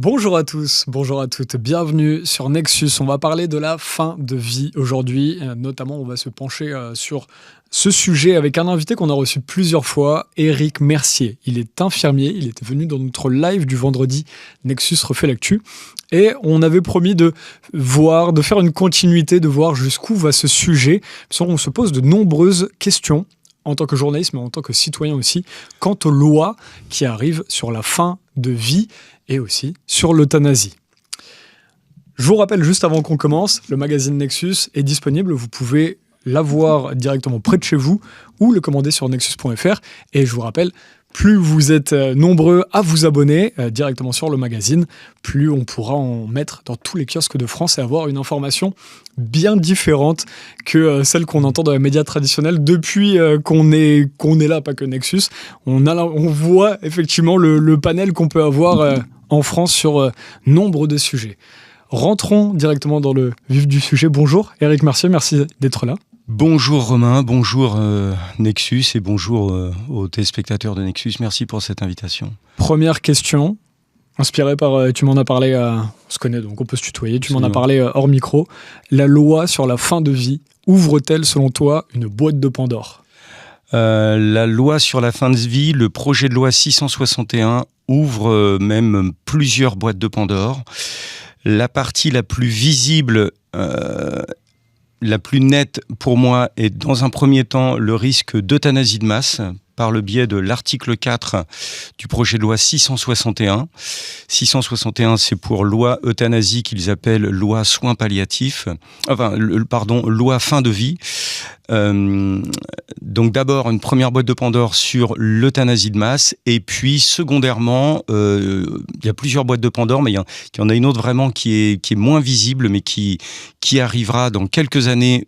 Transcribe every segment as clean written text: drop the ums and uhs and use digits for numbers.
Bonjour à tous, bonjour à toutes, bienvenue sur Nexus. On va parler de la fin de vie aujourd'hui. Notamment, on va se pencher sur ce sujet avec un invité qu'on a reçu plusieurs fois, Éric Mercier. Il est infirmier, il était venu dans notre live du vendredi Nexus refait l'actu. Et on avait promis de faire une continuité, de voir jusqu'où va ce sujet. On se pose de nombreuses questions en tant que journaliste, mais en tant que citoyen aussi, quant aux lois qui arrivent sur la fin de vie et aussi sur l'euthanasie. Je vous rappelle juste avant qu'on commence, le magazine Nexus est disponible, vous pouvez l'avoir directement près de chez vous ou le commander sur nexus.fr. Et je vous rappelle, plus vous êtes nombreux à vous abonner directement sur le magazine, plus on pourra en mettre dans tous les kiosques de France et avoir une information bien différente que celle qu'on entend dans les médias traditionnels depuis qu'on est là, pas que Nexus. On voit effectivement le panel qu'on peut avoir en France sur nombre de sujets. Rentrons directement dans le vif du sujet. Bonjour Éric Mercier, merci d'être là. Bonjour Romain, bonjour Nexus et bonjour aux téléspectateurs de Nexus. Merci pour cette invitation. Première question, inspirée par, tu m'en as parlé, on se connaît donc on peut se tutoyer, tu m'en as parlé hors micro. La loi sur la fin de vie ouvre-t-elle selon toi une boîte de Pandore ? La loi sur la fin de vie, le projet de loi 661 ouvre même plusieurs boîtes de Pandore. La partie la plus visible, la plus nette pour moi est dans un premier temps le risque d'euthanasie de masse par le biais de l'article 4 du projet de loi 661. 661, c'est pour loi euthanasie qu'ils appellent loi soins palliatifs, loi fin de vie. Donc d'abord une première boîte de Pandore sur l'euthanasie de masse et puis secondairement il y a plusieurs boîtes de Pandore mais il y en a une autre vraiment qui est moins visible mais qui arrivera dans quelques années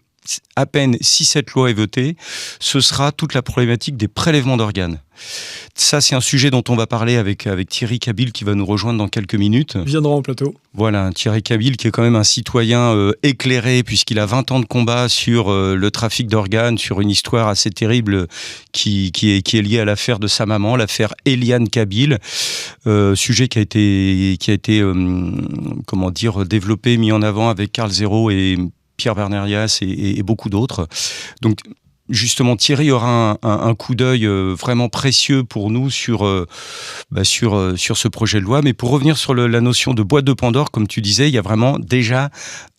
à peine si cette loi est votée. Ce sera toute la problématique des prélèvements d'organes. Ça, c'est un sujet dont on va parler avec Thierry Cabil qui va nous rejoindre dans quelques minutes. Il viendra au plateau. Voilà, Thierry Cabil qui est quand même un citoyen éclairé puisqu'il a 20 ans de combat sur le trafic d'organes, sur une histoire assez terrible qui est liée à l'affaire de sa maman, l'affaire Eliane Cabil. Sujet qui a été développé, mis en avant avec Carl Zéro et Pierre Bernérias et beaucoup d'autres. Donc, justement, Thierry aura un coup d'œil vraiment précieux pour nous sur ce projet de loi. Mais pour revenir sur la notion de boîte de Pandore, comme tu disais, il y a vraiment déjà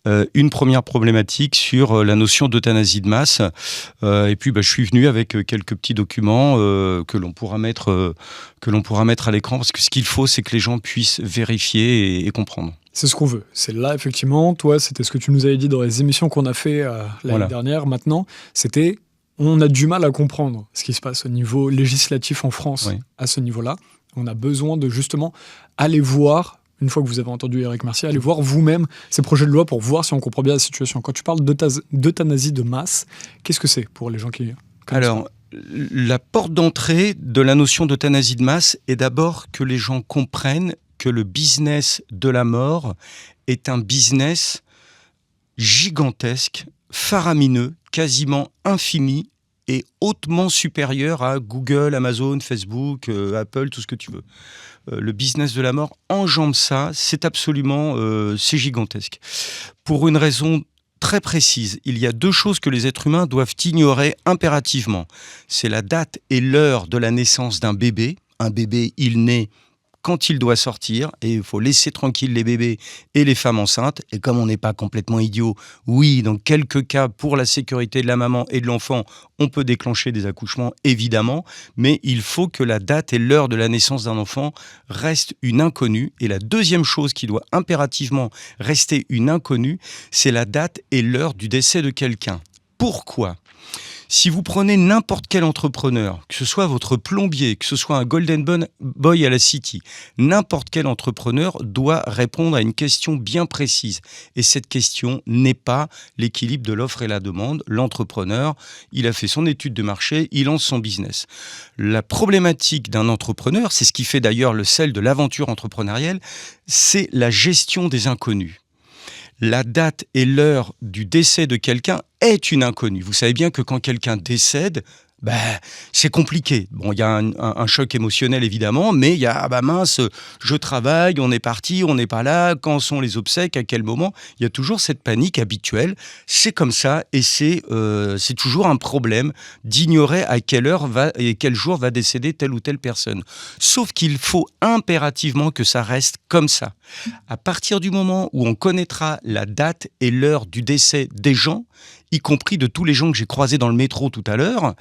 une première problématique sur la notion d'euthanasie de masse. Et puis, je suis venu avec quelques petits documents que l'on pourra mettre à l'écran, parce que ce qu'il faut, c'est que les gens puissent vérifier et comprendre. C'est ce qu'on veut. C'est là, effectivement. Toi, c'était ce que tu nous avais dit dans les émissions qu'on a fait l'année dernière. Maintenant, on a du mal à comprendre ce qui se passe au niveau législatif en France à ce niveau-là. On a besoin de justement aller voir, une fois que vous avez entendu Éric Mercier, aller voir vous-même ces projets de loi pour voir si on comprend bien la situation. Quand tu parles d'euthanasie de masse, qu'est-ce que c'est pour les gens qui connaissent? Alors, la porte d'entrée de la notion d'euthanasie de masse est d'abord que les gens comprennent que le business de la mort est un business gigantesque, faramineux, quasiment infini et hautement supérieur à Google, Amazon, Facebook, Apple, tout ce que tu veux. Le business de la mort enjambe ça, c'est absolument c'est gigantesque. Pour une raison très précise, il y a deux choses que les êtres humains doivent ignorer impérativement. C'est la date et l'heure de la naissance d'un bébé. Un bébé, il naît quand il doit sortir, et il faut laisser tranquille les bébés et les femmes enceintes. Et comme on n'est pas complètement idiot, oui, dans quelques cas, pour la sécurité de la maman et de l'enfant, on peut déclencher des accouchements, évidemment, mais il faut que la date et l'heure de la naissance d'un enfant restent une inconnue. Et la deuxième chose qui doit impérativement rester une inconnue, c'est la date et l'heure du décès de quelqu'un. Pourquoi ? Si vous prenez n'importe quel entrepreneur, que ce soit votre plombier, que ce soit un golden boy à la City, n'importe quel entrepreneur doit répondre à une question bien précise. Et cette question n'est pas l'équilibre de l'offre et la demande. L'entrepreneur, il a fait son étude de marché, il lance son business. La problématique d'un entrepreneur, c'est ce qui fait d'ailleurs le sel de l'aventure entrepreneuriale, c'est la gestion des inconnus. La date et l'heure du décès de quelqu'un est une inconnue. Vous savez bien que quand quelqu'un décède, Ben, c'est compliqué. Bon, il y a un choc émotionnel évidemment, mais il y a ah bah mince, je travaille, on est parti, on n'est pas là. Quand sont les obsèques, à quel moment? Il y a toujours cette panique habituelle. C'est comme ça, et c'est toujours un problème d'ignorer à quelle heure va et quel jour va décéder telle ou telle personne. Sauf qu'il faut impérativement que ça reste comme ça. À partir du moment où on connaîtra la date et l'heure du décès des gens, y compris de tous les gens que j'ai croisés dans le métro tout à l'heure,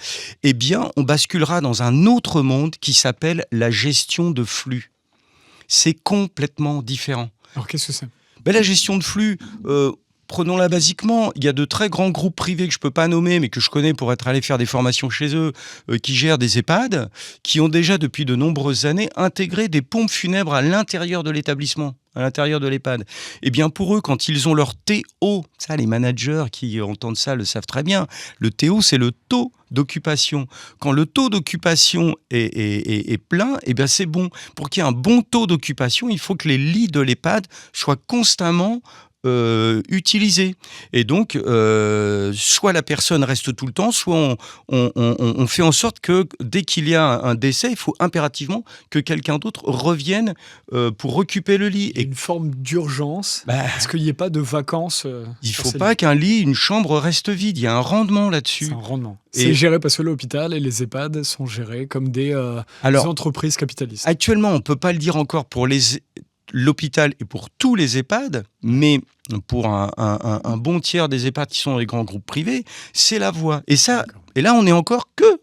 eh bien, on basculera dans un autre monde qui s'appelle la gestion de flux. C'est complètement différent. Alors, qu'est-ce que c'est? Ben, la gestion de flux, prenons-la basiquement. Il y a de très grands groupes privés que je ne peux pas nommer, mais que je connais pour être allé faire des formations chez eux, qui gèrent des EHPAD, qui ont déjà depuis de nombreuses années intégré des pompes funèbres à l'intérieur de l'établissement, à l'intérieur de l'EHPAD. Eh bien, pour eux, quand ils ont leur TO, ça, les managers qui entendent ça le savent très bien, le TO, c'est le taux d'occupation. Quand le taux d'occupation est plein, eh bien, c'est bon. Pour qu'il y ait un bon taux d'occupation, il faut que les lits de l'EHPAD soient constamment utilisés. Et donc, soit la personne reste tout le temps, soit on fait en sorte que dès qu'il y a un décès, il faut impérativement que quelqu'un d'autre revienne pour occuper le lit. Il y a une forme d'urgence. Est-ce qu'il n'y ait pas de vacances il ne faut pas qu'un lit, une chambre reste vide. Il y a un rendement là-dessus. C'est un rendement. C'est géré parce que l'hôpital et les EHPAD sont gérés comme des entreprises capitalistes. Actuellement, on ne peut pas le dire encore pour l'hôpital et pour tous les EHPAD, mais pour un bon tiers des EHPAD qui sont dans les grands groupes privés, c'est la voie. Et là, on est encore que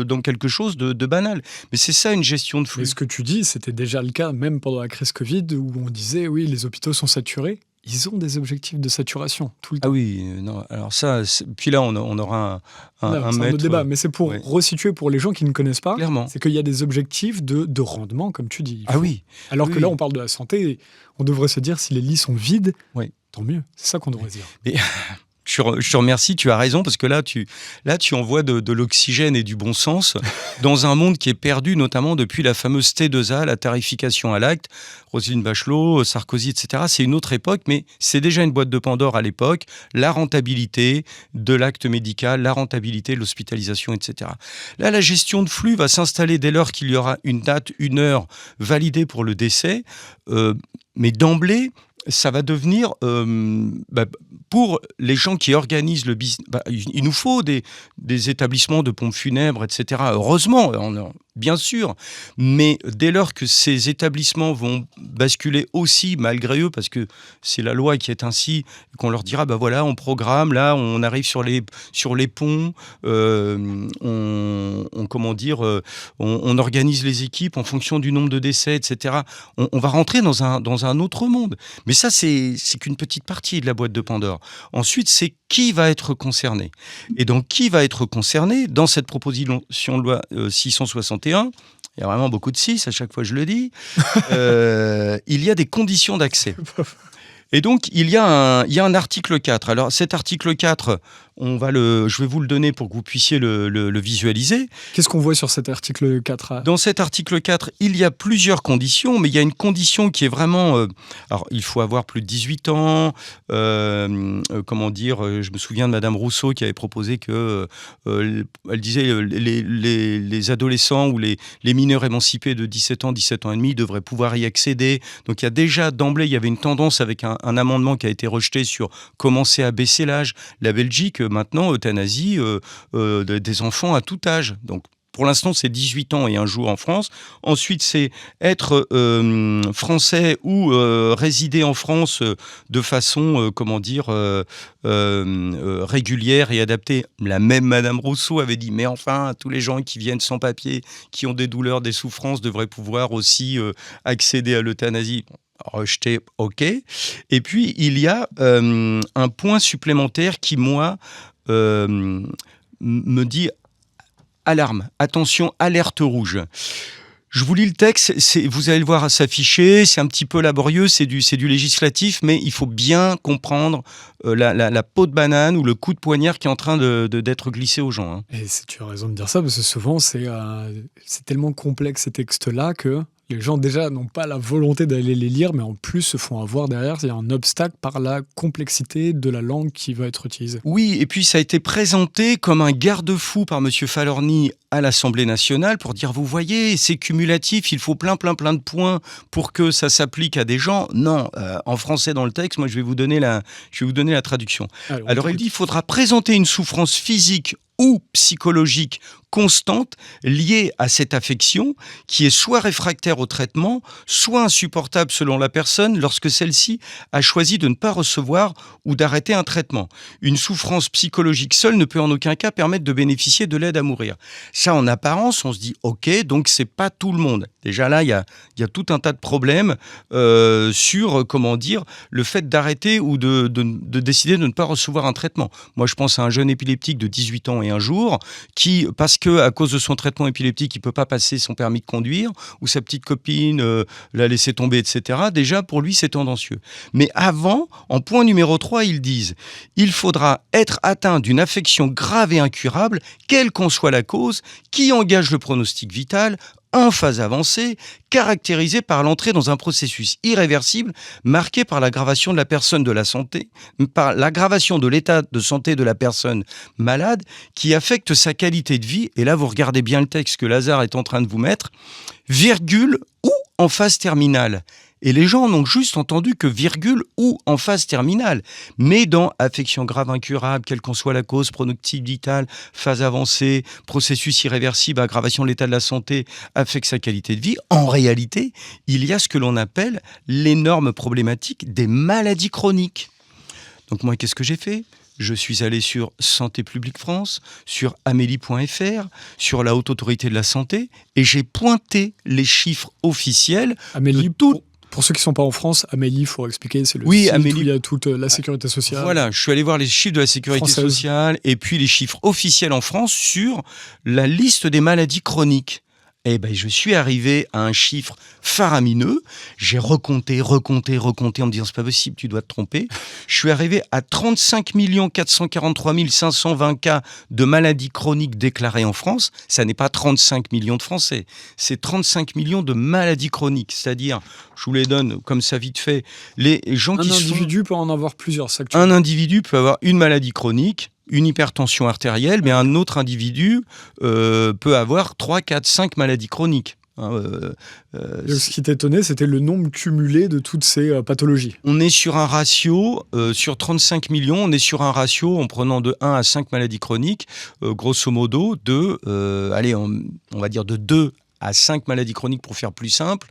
dans quelque chose de banal. Mais c'est ça, une gestion de flux. Mais ce que tu dis, c'était déjà le cas, même pendant la crise Covid, où on disait, oui, les hôpitaux sont saturés. Ils ont des objectifs de saturation tout le temps. Ah oui, non, alors ça, puis là, on aura un autre débat, mais c'est pour resituer pour les gens qui ne connaissent pas. Clairement. C'est qu'il y a des objectifs de rendement, comme tu dis. Ah oui. Alors que là, on parle de la santé, on devrait se dire, si les lits sont vides, tant mieux. C'est ça qu'on devrait dire. Mais... Je te remercie, tu as raison, parce que là, tu envoies de l'oxygène et du bon sens dans un monde qui est perdu, notamment depuis la fameuse T2A, la tarification à l'acte, Roselyne Bachelot, Sarkozy, etc. C'est une autre époque, mais c'est déjà une boîte de Pandore à l'époque, la rentabilité de l'acte médical, la rentabilité de l'hospitalisation, etc. Là, la gestion de flux va s'installer dès lors qu'il y aura une date, une heure validée pour le décès, mais d'emblée, ça va devenir, pour les gens qui organisent le business, il nous faut des établissements de pompes funèbres, etc. Heureusement, bien sûr, mais dès lors que ces établissements vont basculer aussi, malgré eux, parce que c'est la loi qui est ainsi, qu'on leur dira, voilà, on programme, là, on arrive sur les ponts, on organise les équipes en fonction du nombre de décès, etc. On va rentrer dans un autre monde. Mais ça, c'est qu'une petite partie de la boîte de Pandore. Ensuite, c'est qui va être concerné. Et donc, qui va être concerné dans cette proposition de loi 661 ? Il y a vraiment beaucoup de 6, à chaque fois je le dis. Il y a des conditions d'accès. Et donc, il y a un article 4. Alors, cet article 4, je vais vous le donner pour que vous puissiez le visualiser. Qu'est-ce qu'on voit sur cet article 4 ? Dans cet article 4, il y a plusieurs conditions, mais il y a une condition qui est vraiment... alors, il faut avoir plus de 18 ans. Je me souviens de Madame Rousseau qui avait proposé que... elle disait les adolescents ou les mineurs émancipés de 17 ans et demi devraient pouvoir y accéder. Donc, il y a déjà, d'emblée, il y avait une tendance avec un amendement qui a été rejeté sur commencer à baisser l'âge. La Belgique, maintenant, euthanasie des enfants à tout âge. Donc, pour l'instant, c'est 18 ans et un jour en France. Ensuite, c'est être français ou résider en France de façon, régulière et adaptée. La même Madame Rousseau avait dit, mais enfin, tous les gens qui viennent sans papier, qui ont des douleurs, des souffrances, devraient pouvoir aussi accéder à l'euthanasie. Rejeté, ok. Et puis, il y a un point supplémentaire qui, moi, me dit alarme, attention, alerte rouge. Je vous lis le texte, vous allez le voir s'afficher, c'est un petit peu laborieux, c'est du législatif, mais il faut bien comprendre la peau de banane ou le coup de poignard qui est en train d'être glissé aux gens. Hein. Et tu as raison de dire ça, parce que souvent, c'est tellement complexe ces textes-là que Les gens déjà n'ont pas la volonté d'aller les lire, mais en plus se font avoir derrière. Il y a un obstacle par la complexité de la langue qui va être utilisée. Oui, et puis ça a été présenté comme un garde-fou par M. Falorni à l'Assemblée nationale pour dire, vous voyez, c'est cumulatif, il faut plein de points pour que ça s'applique à des gens. Non, en français dans le texte, moi je vais vous donner la traduction. Alors il dit, il faudra présenter une souffrance physique ou psychologique constante liée à cette affection qui est soit réfractaire au traitement, soit insupportable selon la personne lorsque celle-ci a choisi de ne pas recevoir ou d'arrêter un traitement. Une souffrance psychologique seule ne peut en aucun cas permettre de bénéficier de l'aide à mourir. Ça, en apparence, on se dit ok, donc c'est pas tout le monde. Déjà là, il y a tout un tas de problèmes sur, comment dire, le fait d'arrêter ou de décider de ne pas recevoir un traitement. Moi, je pense à un jeune épileptique de 18 ans et un jour qui, parce que à cause de son traitement épileptique, il peut pas passer son permis de conduire, ou sa petite copine l'a laissé tomber, etc. Déjà, pour lui, c'est tendancieux. Mais avant, en point numéro 3, ils disent « Il faudra être atteint d'une affection grave et incurable, quelle qu'en soit la cause, qui engage le pronostic vital, en phase avancée, caractérisée par l'entrée dans un processus irréversible marqué par l'aggravation de la personne de la santé, par l'aggravation de l'état de santé de la personne malade qui affecte sa qualité de vie. » Et là, vous regardez bien le texte que Lazare est en train de vous mettre, virgule ou en phase terminale. Et les gens n'ont juste entendu que virgule ou en phase terminale. Mais dans affection grave incurable, quelle qu'en soit la cause, pronostic vital, phase avancée, processus irréversible, aggravation de l'état de la santé, affecte sa qualité de vie, en réalité, il y a ce que l'on appelle l'énorme problématique des maladies chroniques. Donc moi, qu'est-ce que j'ai fait ? Je suis allé sur Santé publique France, sur amélie.fr, sur la Haute Autorité de la Santé, et j'ai pointé les chiffres officiels Amélie, de tout. Pour ceux qui ne sont pas en France, Amélie, il faut expliquer, c'est le site Amélie, où il y a toute la sécurité sociale. Voilà, je suis allé voir les chiffres de la sécurité française. sociale et puis les chiffres officiels en France sur la liste des maladies chroniques. Eh ben, je suis arrivé à un chiffre faramineux. J'ai recompté en me disant c'est pas possible, tu dois te tromper. Je suis arrivé à 35 443 520 cas de maladies chroniques déclarées en France. Ça n'est pas 35 millions de Français, c'est 35 millions de maladies chroniques. C'est-à-dire, je vous les donne comme ça vite fait, les gens qui sont... Un individu peut en avoir plusieurs. Un individu peut avoir une maladie chronique, une hypertension artérielle, mais un autre individu peut avoir 3, 4, 5 maladies chroniques. Ce qui t'étonnait, c'était le nombre cumulé de toutes ces pathologies. On est sur un ratio, sur 35 millions, on est sur un ratio en prenant de 1 à 5 maladies chroniques, grosso modo, on va dire de 2 à 5 maladies chroniques pour faire plus simple.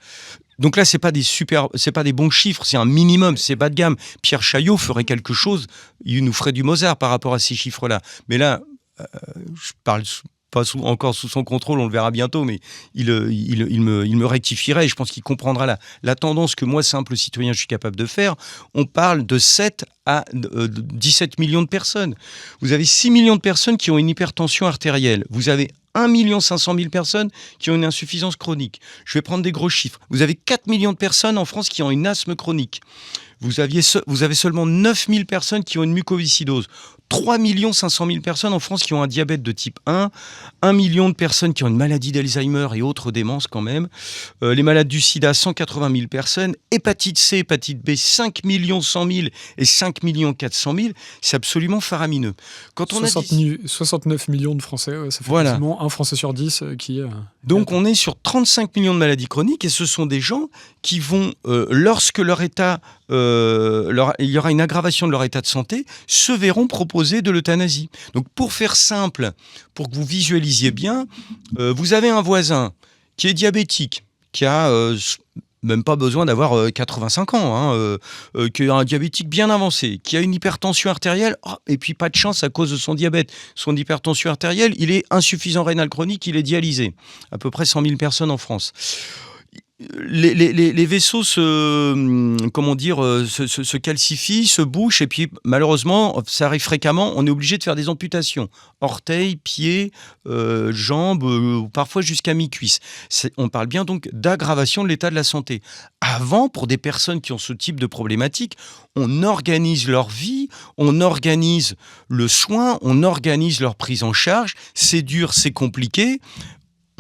Donc là, c'est pas des bons chiffres, c'est un minimum, c'est bas de gamme. Pierre Chaillot ferait quelque chose, il nous ferait du Mozart par rapport à ces chiffres-là. Mais là, je parle pas encore sous son contrôle, on le verra bientôt, mais il me rectifierait et je pense qu'il comprendra la tendance que moi, simple citoyen, je suis capable de faire. On parle de 7 à 17 millions de personnes. Vous avez 6 millions de personnes qui ont une hypertension artérielle. Vous avez 1 500 000 personnes qui ont une insuffisance chronique. Je vais prendre des gros chiffres. Vous avez 4 millions de personnes en France qui ont une asthme chronique. Vous avez seulement 9 000 personnes qui ont une mucoviscidose. 3 500 000 personnes en France qui ont un diabète de type 1, 1 million de personnes qui ont une maladie d'Alzheimer et autres démences quand même, les malades du sida, 180 000 personnes, hépatite C, hépatite B, 5 100 000 et 5 400 000, c'est absolument faramineux. Quand on 69 millions de Français, ça fait quasiment un Français sur 10 qui... Donc on est sur 35 millions de maladies chroniques et ce sont des gens qui vont, lorsque leur état, il y aura une aggravation de leur état de santé, se verront proposer de l'euthanasie. Donc pour faire simple, pour que vous visualisiez bien, vous avez un voisin qui est diabétique, qui a même pas besoin d'avoir 85 ans, qui a un diabétique bien avancé, qui a une hypertension artérielle, et puis pas de chance à cause de son diabète. Son hypertension artérielle, il est insuffisant rénal chronique, il est dialysé. À peu près 100 000 personnes en France. Les vaisseaux se calcifient, se bouchent, et puis malheureusement, ça arrive fréquemment, on est obligé de faire des amputations. Orteils, pieds, jambes, parfois jusqu'à mi-cuisse. On parle bien donc d'aggravation de l'état de la santé. Avant, pour des personnes qui ont ce type de problématique, on organise leur vie, on organise le soin, on organise leur prise en charge. C'est dur, c'est compliqué.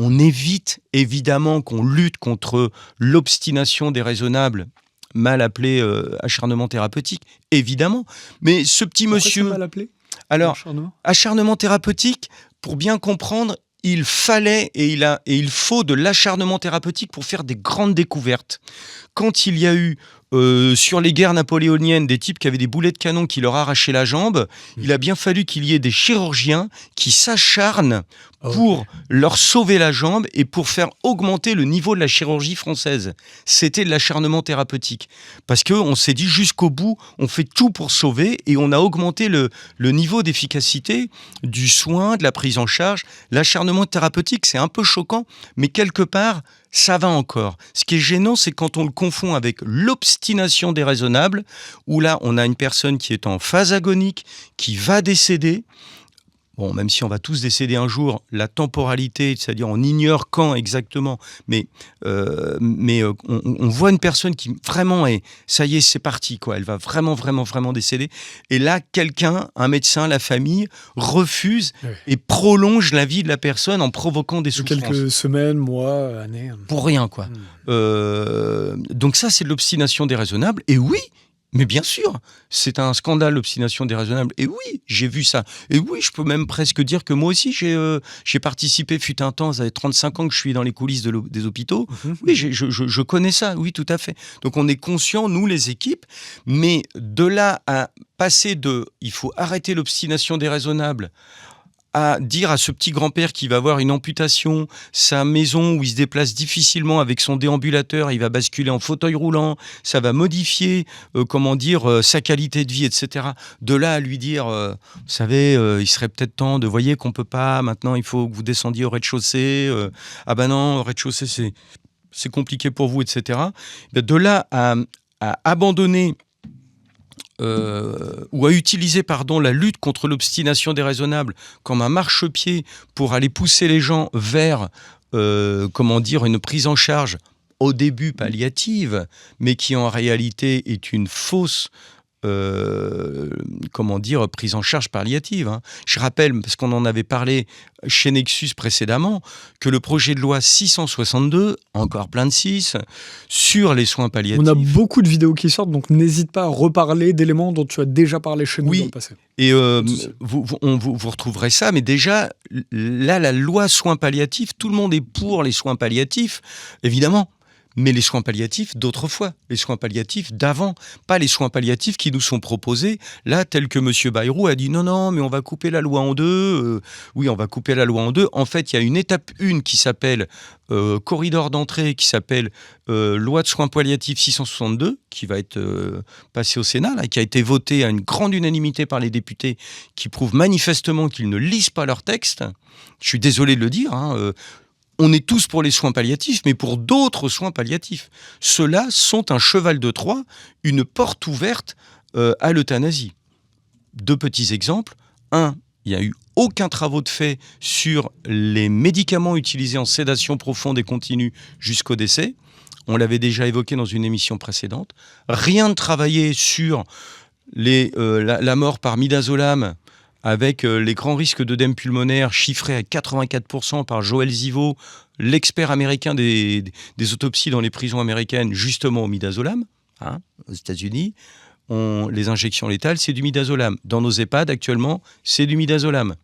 on évite évidemment qu'on lutte contre l'obstination déraisonnable, mal appelé acharnement thérapeutique, évidemment. Mais ce petit Pourquoi monsieur... c'est mal appelé? Alors, L'acharnement acharnement thérapeutique, pour bien comprendre, il fallait et il faut de l'acharnement thérapeutique pour faire des grandes découvertes. Quand il y a eu sur les guerres napoléoniennes des types qui avaient des boulets de canon qui leur arrachaient la jambe, il a bien fallu qu'il y ait des chirurgiens qui s'acharnent pour leur sauver la jambe et pour faire augmenter le niveau de la chirurgie française. C'était de l'acharnement thérapeutique. Parce qu'on s'est dit jusqu'au bout, on fait tout pour sauver et on a augmenté le niveau d'efficacité du soin, de la prise en charge. L'acharnement thérapeutique, c'est un peu choquant, mais quelque part, ça va encore. Ce qui est gênant, c'est quand on le confond avec l'obstination déraisonnable, où là, on a une personne qui est en phase agonique, qui va décéder. Bon, même si on va tous décéder un jour, la temporalité, c'est-à-dire on ignore quand exactement, mais on voit une personne qui vraiment est, ça y est, c'est parti, quoi. Elle va vraiment, vraiment, vraiment décéder. Et là, quelqu'un, un médecin, la famille, refuse et prolonge la vie de la personne en provoquant des souffrances. Quelques semaines, mois, années. Pour rien, quoi. Donc ça, c'est de l'obstination déraisonnable. Et oui, mais bien sûr, c'est un scandale, l'obstination déraisonnable. Et oui, j'ai vu ça. Et oui, je peux même presque dire que moi aussi, j'ai participé, fut un temps, ça fait 35 ans que je suis dans les coulisses des hôpitaux. Oui, je connais ça, oui, tout à fait. Donc on est conscients, nous, les équipes, mais de là à passer il faut arrêter l'obstination déraisonnable, à dire à ce petit grand-père qui va avoir une amputation, sa maison où il se déplace difficilement avec son déambulateur, il va basculer en fauteuil roulant, ça va modifier, sa qualité de vie, etc. De là à lui dire, vous savez, il serait peut-être temps de, voyez qu'on peut pas, maintenant il faut que vous descendiez au rez-de-chaussée, ah ben non, au rez-de-chaussée c'est compliqué pour vous, etc. De là à abandonner ou à utiliser la lutte contre l'obstination déraisonnable comme un marchepied pour aller pousser les gens vers une prise en charge au début palliative, mais qui en réalité est une fausse prise en charge palliative. Hein. Je rappelle, parce qu'on en avait parlé chez Nexus précédemment, que le projet de loi 662, encore plein de 6, sur les soins palliatifs... On a beaucoup de vidéos qui sortent, donc n'hésite pas à reparler d'éléments dont tu as déjà parlé chez nous dans le passé. Et vous retrouverez ça, mais déjà, là, la loi soins palliatifs, tout le monde est pour les soins palliatifs, évidemment. Mais les soins palliatifs d'autrefois, les soins palliatifs d'avant, pas les soins palliatifs qui nous sont proposés, là, tel que M. Bayrou a dit non, mais on va couper la loi en deux. Oui, on va couper la loi en deux. En fait, il y a une étape 1 qui s'appelle corridor d'entrée, qui s'appelle loi de soins palliatifs 662, qui va être passée au Sénat, là, qui a été votée à une grande unanimité par les députés, qui prouve manifestement qu'ils ne lisent pas leur texte. Je suis désolé de le dire, on est tous pour les soins palliatifs, mais pour d'autres soins palliatifs. Ceux-là sont un cheval de Troie, une porte ouverte à l'euthanasie. 2 petits exemples. 1, il n'y a eu aucun travaux de fait sur les médicaments utilisés en sédation profonde et continue jusqu'au décès. On l'avait déjà évoqué dans une émission précédente. Rien de travaillé sur la mort par midazolam, avec les grands risques d'œdème pulmonaire chiffrés à 84% par Joël Zivo, l'expert américain des autopsies dans les prisons américaines, justement au midazolam, aux États-Unis. Les injections létales, c'est du midazolam. Dans nos EHPAD, actuellement, c'est du midazolam.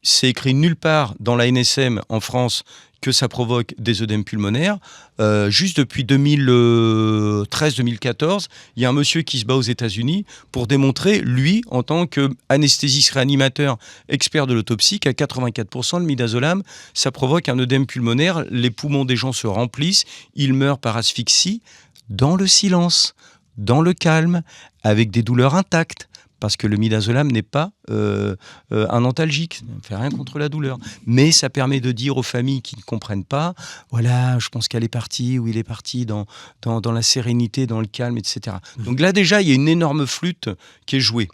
C'est écrit nulle part dans la NSM en France que ça provoque des œdèmes pulmonaires. Juste depuis 2013-2014, il y a un monsieur qui se bat aux États-Unis pour démontrer, lui, en tant qu'anesthésiste réanimateur, expert de l'autopsie, qu'à 84%, le midazolam, ça provoque un œdème pulmonaire, les poumons des gens se remplissent, ils meurent par asphyxie, dans le silence, dans le calme, avec des douleurs intactes. Parce que le midazolam n'est pas un antalgique, ça ne fait rien contre la douleur. Mais ça permet de dire aux familles qui ne comprennent pas, voilà, je pense qu'elle est partie, ou il est parti dans la sérénité, dans le calme, etc. Donc là déjà, il y a une énorme flûte qui est jouée.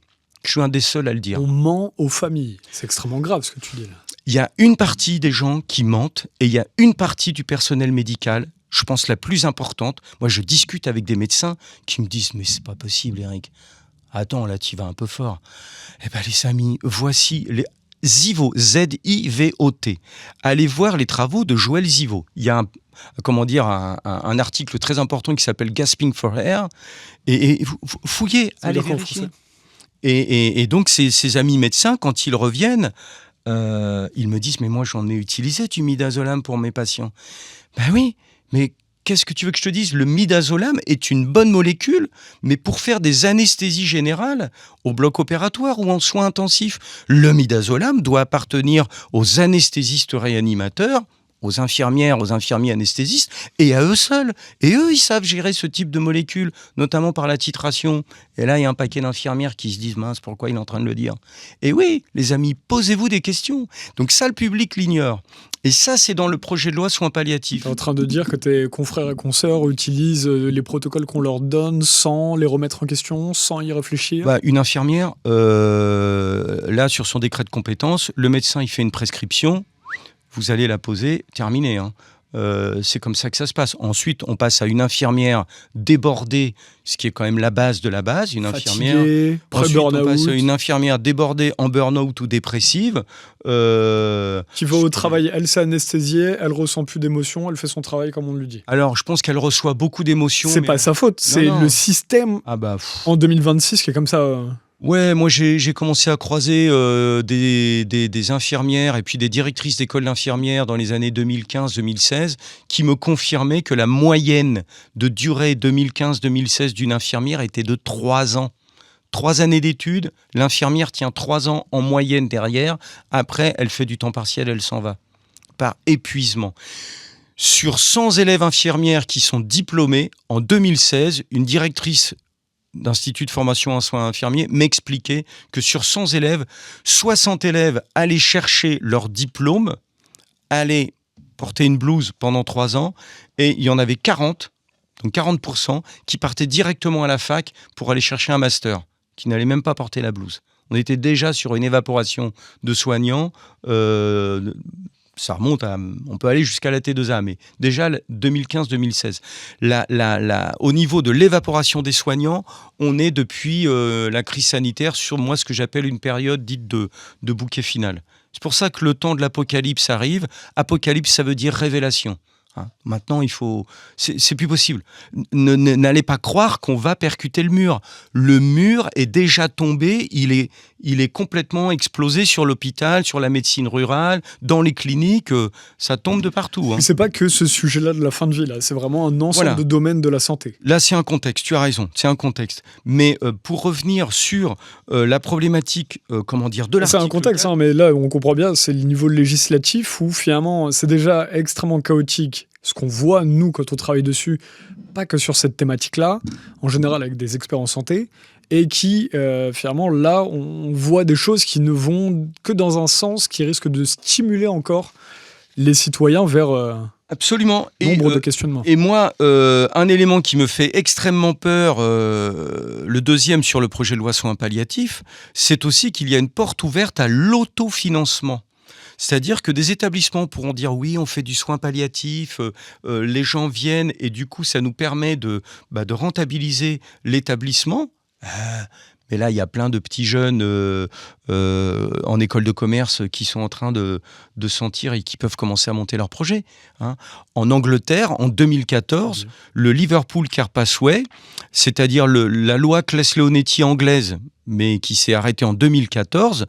Je suis un des seuls à le dire. On ment aux familles. C'est extrêmement grave ce que tu dis là. Il y a une partie des gens qui mentent, et il y a une partie du personnel médical, je pense la plus importante. Moi, je discute avec des médecins qui me disent « Mais c'est pas possible, Eric. Attends, là, tu vas un peu fort. » Eh bien, les amis, voici Zivot, Z-I-V-O-T. Allez voir les travaux de Joël Zivot. Il y a un article très important qui s'appelle Gasping for Air. Et fouillez, allez vérifier. Et donc, ces amis médecins, quand ils reviennent, ils me disent « Mais moi, j'en ai utilisé du midazolam pour mes patients. » Ben oui, mais qu'est-ce que tu veux que je te dise ? Le midazolam est une bonne molécule, mais pour faire des anesthésies générales, au bloc opératoire ou en soins intensifs, le midazolam doit appartenir aux anesthésistes réanimateurs, aux infirmières, aux infirmiers anesthésistes, et à eux seuls. Et eux, ils savent gérer ce type de molécules, notamment par la titration. Et là, il y a un paquet d'infirmières qui se disent « Mince, pourquoi il est en train de le dire ?» Et oui, les amis, posez-vous des questions. Donc ça, le public l'ignore. Et ça, c'est dans le projet de loi soins palliatifs. Tu es en train de dire que tes confrères et consoeurs utilisent les protocoles qu'on leur donne sans les remettre en question, sans y réfléchir ? Une infirmière, là, sur son décret de compétence, le médecin, il fait une prescription. Vous allez la poser, terminé. C'est comme ça que ça se passe. Ensuite, on passe à une infirmière débordée, ce qui est quand même la base de la base. Une infirmière. Fatiguée, Ensuite, on passe à une infirmière débordée en burn-out ou dépressive. Qui va au travail, elle s'est anesthésiée, elle ressent plus d'émotions, elle fait son travail comme on lui dit. Alors, je pense qu'elle reçoit beaucoup d'émotions. C'est pas sa faute, c'est le système en 2026 qui est comme ça. Ouais, moi j'ai commencé à croiser des infirmières et puis des directrices d'école d'infirmières dans les années 2015-2016 qui me confirmaient que la moyenne de durée 2015-2016 d'une infirmière était de 3 ans. 3 années d'études, l'infirmière tient 3 ans en moyenne derrière. Après, elle fait du temps partiel, elle s'en va. Par épuisement. Sur 100 élèves infirmières qui sont diplômés, en 2016, une directrice d'Institut de formation en soins infirmiers m'expliquait que sur 100 élèves, 60 élèves allaient chercher leur diplôme, allaient porter une blouse pendant 3 ans, et il y en avait 40, donc 40%, qui partaient directement à la fac pour aller chercher un master, qui n'allaient même pas porter la blouse. On était déjà sur une évaporation de soignants, ça remonte on peut aller jusqu'à la T2A, mais déjà 2015-2016. Au niveau de l'évaporation des soignants, on est depuis la crise sanitaire sur ce que j'appelle une période dite de bouquet final. C'est pour ça que le temps de l'apocalypse arrive. Apocalypse, ça veut dire révélation. Maintenant, c'est plus possible. N'allez pas croire qu'on va percuter le mur. Le mur est déjà tombé, il est complètement explosé sur l'hôpital, sur la médecine rurale, dans les cliniques, ça tombe de partout. C'est pas que ce sujet-là de la fin de vie, là. C'est vraiment un ensemble de domaines de la santé. Là, c'est un contexte, tu as raison, c'est un contexte. Mais pour revenir sur la problématique, de l'article... C'est un contexte, mais là, on comprend bien, c'est le niveau législatif où finalement, c'est déjà extrêmement chaotique. Ce qu'on voit, nous, quand on travaille dessus, pas que sur cette thématique-là, en général avec des experts en santé, et qui, finalement, là, on voit des choses qui ne vont que dans un sens qui risque de stimuler encore les citoyens vers absolument. Nombre de questionnements. Et moi, un élément qui me fait extrêmement peur, le deuxième sur le projet de loi soins palliatifs, c'est aussi qu'il y a une porte ouverte à l'autofinancement. C'est-à-dire que des établissements pourront dire oui, on fait du soin palliatif, les gens viennent et du coup ça nous permet de rentabiliser l'établissement. Mais là, il y a plein de petits jeunes en école de commerce qui sont en train de sentir et qui peuvent commencer à monter leur projet. En Angleterre, en 2014, le Liverpool Care Pathway, c'est-à-dire la loi Claes-Leonetti anglaise, mais qui s'est arrêtée en 2014.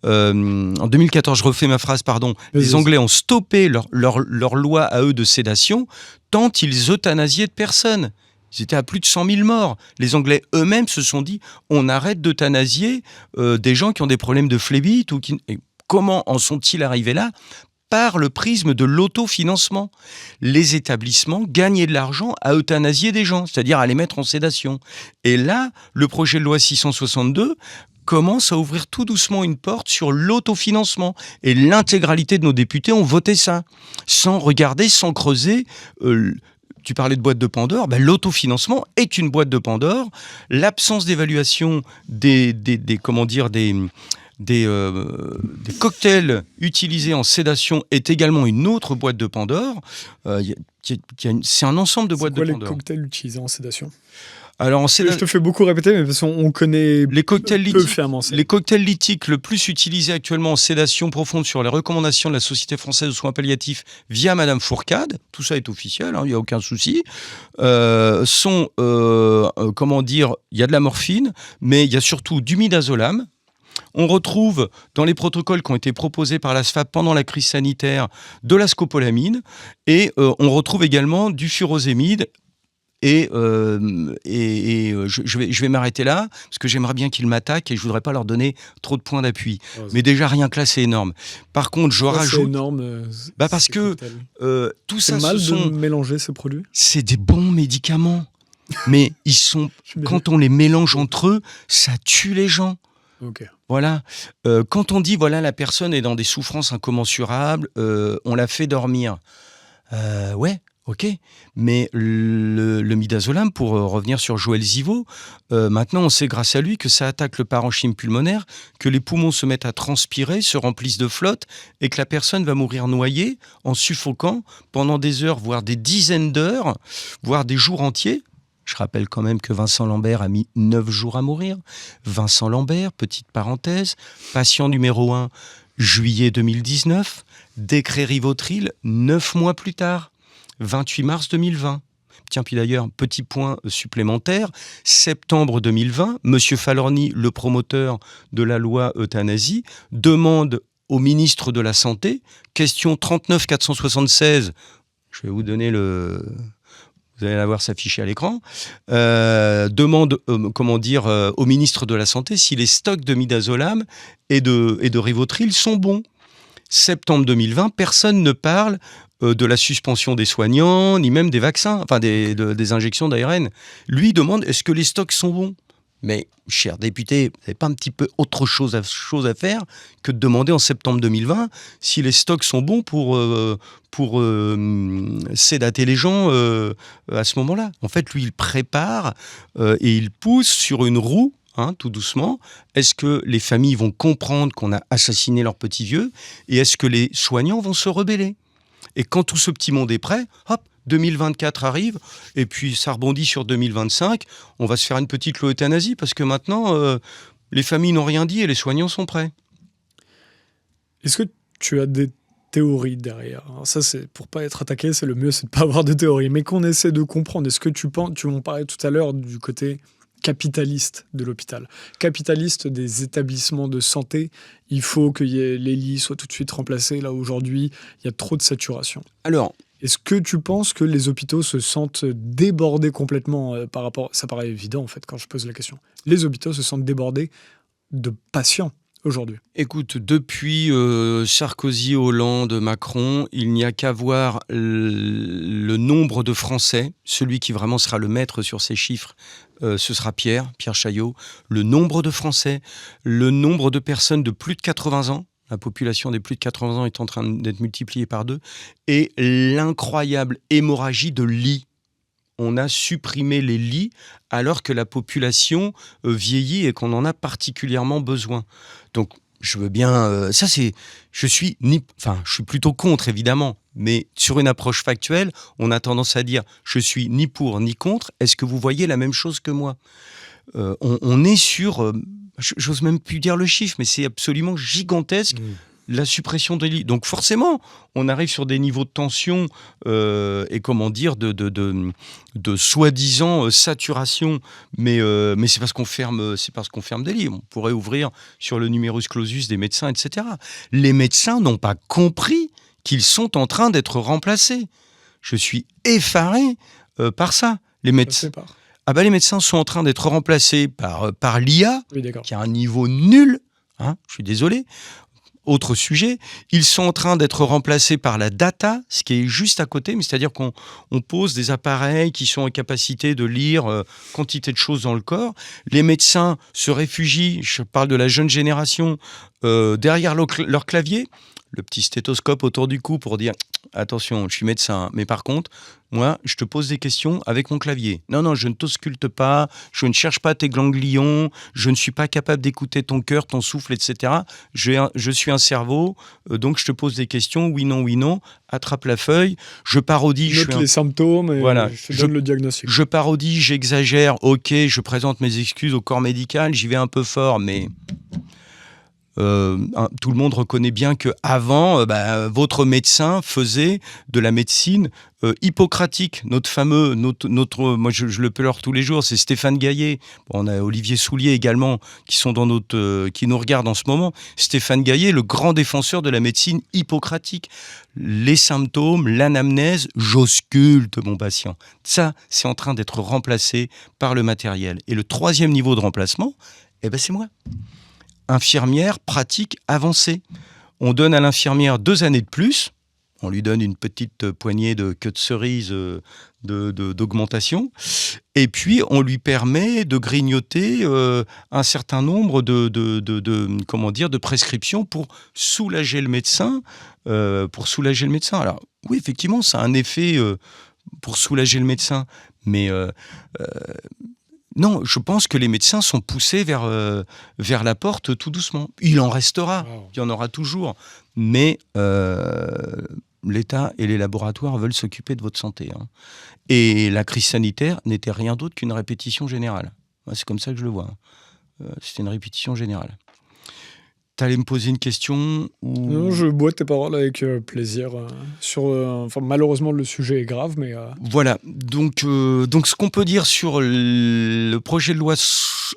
En 2014, je refais ma phrase, pardon. Les Anglais ont stoppé leur loi à eux de sédation tant ils euthanasiaient de personnes. Ils étaient à plus de 100 000 morts. Les Anglais eux-mêmes se sont dit on arrête d'euthanasier des gens qui ont des problèmes de phlébite. Et comment en sont-ils arrivés là ? Par le prisme de l'autofinancement. Les établissements gagnaient de l'argent à euthanasier des gens, c'est-à-dire à les mettre en sédation. Et là, le projet de loi 662 commence à ouvrir tout doucement une porte sur l'autofinancement. Et l'intégralité de nos députés ont voté ça, sans regarder, sans creuser. Tu parlais de boîte de Pandore, l'autofinancement est une boîte de Pandore. L'absence d'évaluation des cocktails utilisés en sédation est également une autre boîte de Pandore. C'est un ensemble de boîtes de Pandore. C'est quoi les cocktails utilisés en sédation ? Alors, Je te fais beaucoup répéter, mais parce qu'on connaît les cocktails peu lithiques. fièrement ça. Les cocktails lithiques le plus utilisés actuellement en sédation profonde sur les recommandations de la Société française de soins palliatifs via Madame Fourcade, tout ça est officiel, il n'y a aucun souci, sont, comment dire, il y a de la morphine, mais il y a surtout du midazolam. On retrouve dans les protocoles qui ont été proposés par la SFAP pendant la crise sanitaire de la scopolamine et on retrouve également du furosémide. Et je vais m'arrêter là parce que j'aimerais bien qu'ils m'attaquent et je voudrais pas leur donner trop de points d'appui. Mais déjà rien que là c'est énorme. Par contre je rajoute. C'est énorme. Parce que tout ça, c'est mal de mélanger ces produits. C'est des bons médicaments, mais ils sont quand on les mélange entre eux, ça tue les gens. Okay. Voilà. Quand on dit voilà la personne est dans des souffrances incommensurables, on la fait dormir. Ouais. Ok, mais le midazolam, pour revenir sur Joël Zivo, maintenant on sait grâce à lui que ça attaque le parenchyme pulmonaire, que les poumons se mettent à transpirer, se remplissent de flotte et que la personne va mourir noyée en suffoquant pendant des heures, voire des dizaines d'heures, voire des jours entiers. Je rappelle quand même que Vincent Lambert a mis 9 jours à mourir. Vincent Lambert, petite parenthèse, patient numéro 1, juillet 2019, décret Rivotril, 9 mois plus tard. 28 mars 2020. Tiens, puis d'ailleurs, petit point supplémentaire, septembre 2020, Monsieur Falorni, le promoteur de la loi euthanasie, demande au ministre de la Santé, question 39 476, je vais vous donner vous allez la voir s'afficher à l'écran, demande au ministre de la Santé si les stocks de midazolam et de Rivotril sont bons. Septembre 2020, personne ne parle de la suspension des soignants, ni même des vaccins, enfin des injections d'ARN. Lui demande, est-ce que les stocks sont bons ? Mais, cher député, vous n'avez pas un petit peu autre chose à faire que de demander en septembre 2020 si les stocks sont bons pour sédater les gens à ce moment-là. En fait, lui, il prépare et il pousse sur une roue, tout doucement. Est-ce que les familles vont comprendre qu'on a assassiné leur petit vieux ? Et est-ce que les soignants vont se rebeller ? Et quand tout ce petit monde est prêt, hop, 2024 arrive, et puis ça rebondit sur 2025, on va se faire une petite loi euthanasie, parce que maintenant, les familles n'ont rien dit et les soignants sont prêts. Est-ce que tu as des théories derrière ? Alors ça, c'est pour pas être attaqué, c'est le mieux, c'est de pas avoir de théories, mais qu'on essaie de comprendre. Est-ce que tu m'en parlais tout à l'heure du côté capitaliste de l'hôpital, capitaliste des établissements de santé, il faut que les lits soient tout de suite remplacés. Là, aujourd'hui, il y a trop de saturation. Alors, est-ce que tu penses que les hôpitaux se sentent débordés complètement par rapport... Ça paraît évident, en fait, quand je pose la question. Les hôpitaux se sentent débordés de patients aujourd'hui. Écoute, depuis Sarkozy, Hollande, Macron, il n'y a qu'à voir le nombre de Français. Celui qui vraiment sera le maître sur ces chiffres, ce sera Pierre Chaillot. Le nombre de Français, le nombre de personnes de plus de 80 ans, la population des plus de 80 ans est en train d'être multipliée par 2, et l'incroyable hémorragie de lits. On a supprimé les lits alors que la population vieillit et qu'on en a particulièrement besoin. Donc, je veux bien... je suis plutôt contre, évidemment, mais sur une approche factuelle, on a tendance à dire « je suis ni pour ni contre, est-ce que vous voyez la même chose que moi ?» On est sur... j'ose même plus dire le chiffre, mais c'est absolument gigantesque. La suppression des lits. Donc forcément, on arrive sur des niveaux de tension et comment dire de soi-disant saturation, mais c'est parce qu'on ferme des lits. On pourrait ouvrir sur le numerus clausus des médecins, etc. Les médecins n'ont pas compris qu'ils sont en train d'être remplacés. Je suis effaré par ça. Les médecins. Les médecins sont en train d'être remplacés par l'IA, qui a un niveau nul. Je suis désolé. Autre sujet, ils sont en train d'être remplacés par la data, ce qui est juste à côté, mais c'est-à-dire qu'on pose des appareils qui sont en capacité de lire quantité de choses dans le corps. Les médecins se réfugient, je parle de la jeune génération, derrière leur clavier, le petit stéthoscope autour du cou pour dire « attention, je suis médecin, mais par contre, Moi, je te pose des questions avec mon clavier. Non, je ne t'ausculte pas, je ne cherche pas tes ganglions, je ne suis pas capable d'écouter ton cœur, ton souffle, etc. Je suis un cerveau, donc je te pose des questions, oui, non, attrape la feuille, je parodie. Note les symptômes et voilà, je te donne le diagnostic. Je parodie, j'exagère, ok, je présente mes excuses au corps médical, j'y vais un peu fort, mais... tout le monde reconnaît bien qu'avant, votre médecin faisait de la médecine hippocratique. Notre fameux, moi je le pleure tous les jours, c'est Stéphane Gaillet. Bon, on a Olivier Soulier également qui nous regardent en ce moment. Stéphane Gaillet, le grand défenseur de la médecine hippocratique. Les symptômes, l'anamnèse, j'ausculte mon patient. Ça, c'est en train d'être remplacé par le matériel. Et le troisième niveau de remplacement, c'est moi. Infirmière pratique avancée. On donne à l'infirmière 2 années de plus, on lui donne une petite poignée de queue de cerise d'augmentation, et puis on lui permet de grignoter un certain nombre de prescriptions pour soulager le médecin. Alors oui, effectivement, ça a un effet pour soulager le médecin, mais... non, je pense que les médecins sont poussés vers la porte tout doucement. Il en restera, il y en aura toujours. Mais l'État et les laboratoires veulent s'occuper de votre santé. Hein. Et la crise sanitaire n'était rien d'autre qu'une répétition générale. C'est comme ça que je le vois. C'était une répétition générale. T'allais me poser une question ou... Non, je bois tes paroles avec plaisir. Malheureusement, le sujet est grave, mais... Voilà. Donc, ce qu'on peut dire sur le projet de loi,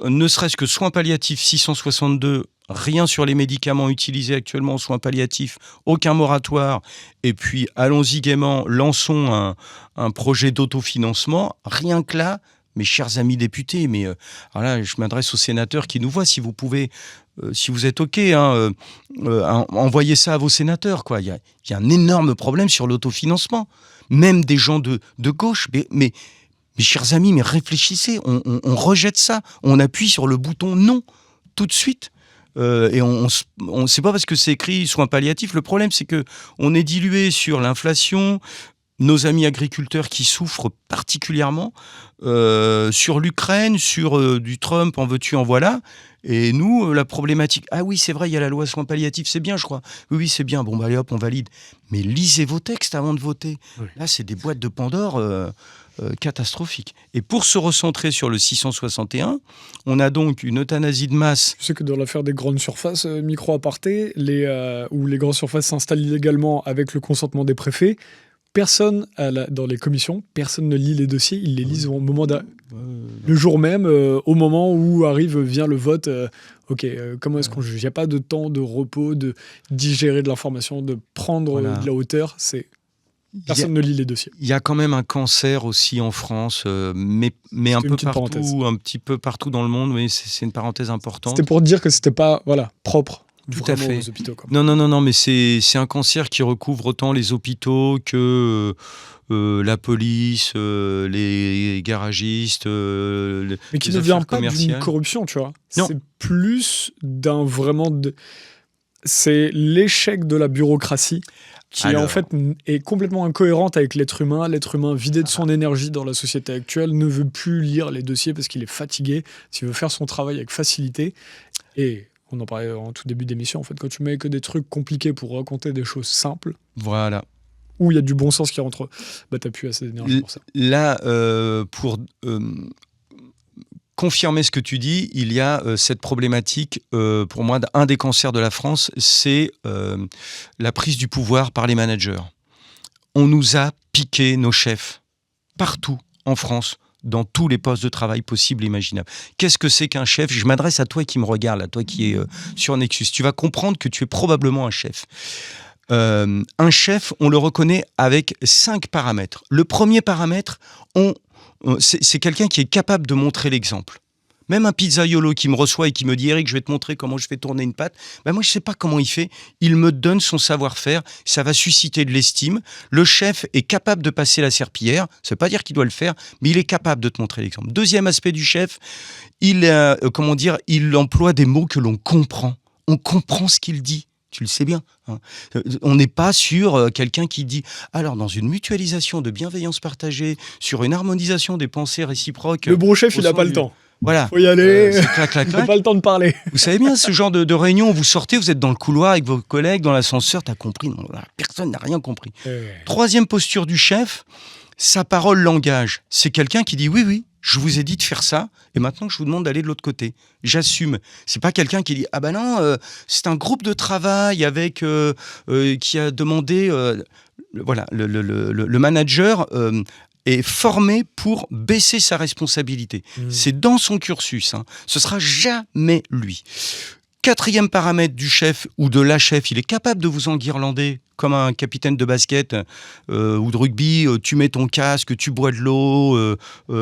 ne serait-ce que soins palliatifs 662, rien sur les médicaments utilisés actuellement en soins palliatifs, aucun moratoire, et puis allons-y gaiement, lançons un projet d'autofinancement, rien que là, mes chers amis députés, mais alors là, je m'adresse aux sénateurs qui nous voient, si vous pouvez... si vous êtes OK, envoyez ça à vos sénateurs. Quoi. Il y a un énorme problème sur l'autofinancement. Même des gens de gauche. Mais mes chers amis, mais réfléchissez. On rejette ça. On appuie sur le bouton non tout de suite. Et c'est pas parce que c'est écrit soins palliatifs. Le problème, c'est qu'on est dilué sur l'inflation, nos amis agriculteurs qui souffrent particulièrement, sur l'Ukraine, sur du Trump, en veux-tu, en voilà. Et nous, la problématique... Ah oui, c'est vrai, il y a la loi soins palliatifs, c'est bien, je crois. Oui, c'est bien. Bon, allez hop, on valide. Mais lisez vos textes avant de voter. Oui. Là, c'est des boîtes de Pandore catastrophiques. Et pour se recentrer sur le 661, on a donc une euthanasie de masse. Je sais que dans l'affaire des grandes surfaces, micro-apartés, où les grandes surfaces s'installent illégalement avec le consentement des préfets, personne, dans les commissions, personne ne lit les dossiers, ils les lisent au moment le jour même, au moment où vient le vote. Comment est-ce qu'on juge ? Il n'y a pas de temps de repos, de digérer de l'information, de prendre de la hauteur. Personne ne lit les dossiers. Il y a quand même un cancer aussi en France, mais un peu partout, un petit peu partout dans le monde. Oui, c'est une parenthèse importante. C'était pour dire que c'était pas propre. Tout à fait. Aux hôpitaux, quoi. Non, mais c'est un cancer qui recouvre autant les hôpitaux que la police, les garagistes, mais qui ne vient pas d'une corruption, tu vois. Non. C'est plus c'est l'échec de la bureaucratie qui en fait est complètement incohérente avec l'être humain. L'être humain, vidé de son énergie dans la société actuelle, ne veut plus lire les dossiers parce qu'il est fatigué, s'il veut faire son travail avec facilité. Et on en parlait en tout début d'émission, en fait, quand tu mets que des trucs compliqués pour raconter des choses simples, voilà, où il y a du bon sens qui rentre, t'as plus assez d'énergie pour ça. Là, pour confirmer ce que tu dis, il y a cette problématique, pour moi, un des cancers de la France, c'est la prise du pouvoir par les managers. On nous a piqué nos chefs, partout en France, dans tous les postes de travail possibles et imaginables. Qu'est-ce que c'est qu'un chef ? Je m'adresse à toi qui me regarde, à toi qui es sur Nexus. Tu vas comprendre que tu es probablement un chef. Un chef, on le reconnaît avec 5 paramètres. Le premier paramètre, c'est quelqu'un qui est capable de montrer l'exemple. Même un pizzaiolo qui me reçoit et qui me dit « Eric, je vais te montrer comment je fais tourner une pâte », moi, je ne sais pas comment il fait. Il me donne son savoir-faire. Ça va susciter de l'estime. Le chef est capable de passer la serpillière. Ça ne veut pas dire qu'il doit le faire, mais il est capable de te montrer l'exemple. Deuxième aspect du chef, il emploie des mots que l'on comprend. On comprend ce qu'il dit. Tu le sais bien. Hein. On n'est pas sur quelqu'un qui dit alors dans une mutualisation de bienveillance partagée, sur une harmonisation des pensées réciproques. Le bon chef, il n'a pas le temps. Voilà. Faut y aller. C'est clac, clac, Il clac. n'a pas le temps de parler. Vous savez bien, ce genre de réunion où vous sortez, vous êtes dans le couloir avec vos collègues, dans l'ascenseur, t'as compris. Non, personne n'a rien compris. Troisième posture du chef, sa parole langage. C'est quelqu'un qui dit oui, je vous ai dit de faire ça, et maintenant je vous demande d'aller de l'autre côté. J'assume. C'est pas quelqu'un qui dit ah ben non, c'est un groupe de travail avec qui a demandé. Voilà, le manager est formé pour baisser sa responsabilité. C'est dans son cursus. Hein. Ce sera jamais lui. Quatrième paramètre du chef ou de la chef, il est capable de vous enguirlander comme un capitaine de basket ou de rugby. Tu mets ton casque, tu bois de l'eau,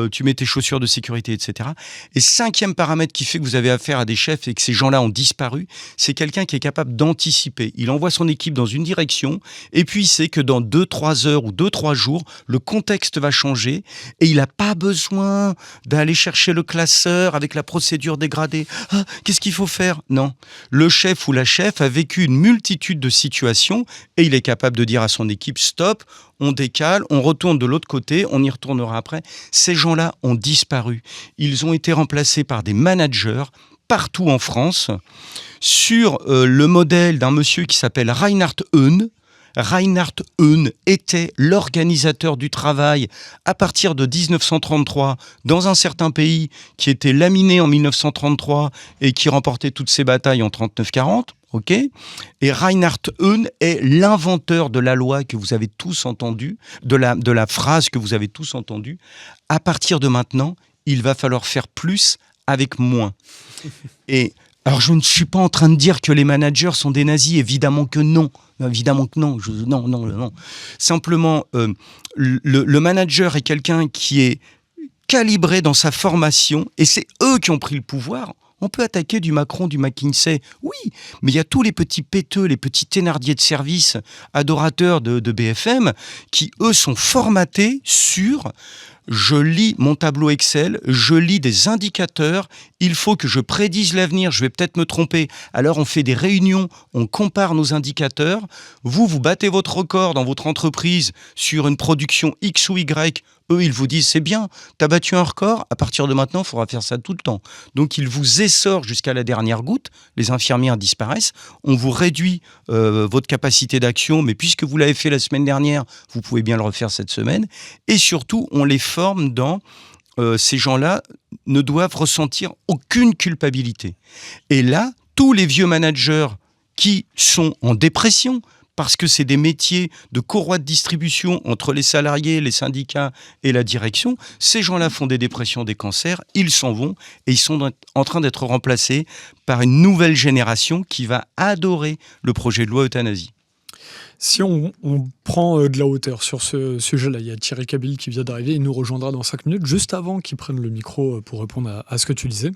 tu mets tes chaussures de sécurité, etc. Et cinquième paramètre qui fait que vous avez affaire à des chefs et que ces gens-là ont disparu, c'est quelqu'un qui est capable d'anticiper. Il envoie son équipe dans une direction et puis il sait que dans 2-3 heures ou 2-3 jours, le contexte va changer et il n'a pas besoin d'aller chercher le classeur avec la procédure dégradée. Ah, qu'est-ce qu'il faut faire ? Non. Le chef ou la chef a vécu une multitude de situations et il est capable de dire à son équipe stop, on décale, on retourne de l'autre côté, on y retournera après. Ces gens-là ont disparu. Ils ont été remplacés par des managers partout en France sur le modèle d'un monsieur qui s'appelle Reinhard Heune. Reinhard Heune était l'organisateur du travail à partir de 1933 dans un certain pays qui était laminé en 1933 et qui remportait toutes ses batailles en 39-40. Ok ? Et Reinhard Heune est l'inventeur de la loi que vous avez tous entendue, de la phrase que vous avez tous entendue. À partir de maintenant, il va falloir faire plus avec moins. Et alors, je ne suis pas en train de dire que les managers sont des nazis, évidemment que non. Évidemment que non. Non. Simplement, le manager est quelqu'un qui est calibré dans sa formation et c'est eux qui ont pris le pouvoir. On peut attaquer du Macron, du McKinsey, oui, mais il y a tous les petits péteux, les petits thénardiers de service, adorateurs de BFM, qui, eux, sont formatés sur... Je lis mon tableau Excel, je lis des indicateurs, il faut que je prédise l'avenir, je vais peut-être me tromper. Alors on fait des réunions, on compare nos indicateurs. Vous battez votre record dans votre entreprise sur une production X ou Y. Eux, ils vous disent, c'est bien, t'as battu un record, à partir de maintenant, il faudra faire ça tout le temps. Donc ils vous essorent jusqu'à la dernière goutte, les infirmières disparaissent, on vous réduit votre capacité d'action, mais puisque vous l'avez fait la semaine dernière, vous pouvez bien le refaire cette semaine. Et surtout, on les forme dans... ces gens-là ne doivent ressentir aucune culpabilité. Et là, tous les vieux managers qui sont en dépression, parce que c'est des métiers de courroie de distribution entre les salariés, les syndicats et la direction, ces gens-là font des dépressions, des cancers, ils s'en vont et ils sont en train d'être remplacés par une nouvelle génération qui va adorer le projet de loi euthanasie. Si on prend de la hauteur sur ce sujet-là, il y a Thierry Cabil qui vient d'arriver, il nous rejoindra dans 5 minutes, juste avant qu'il prenne le micro pour répondre à ce que tu disais.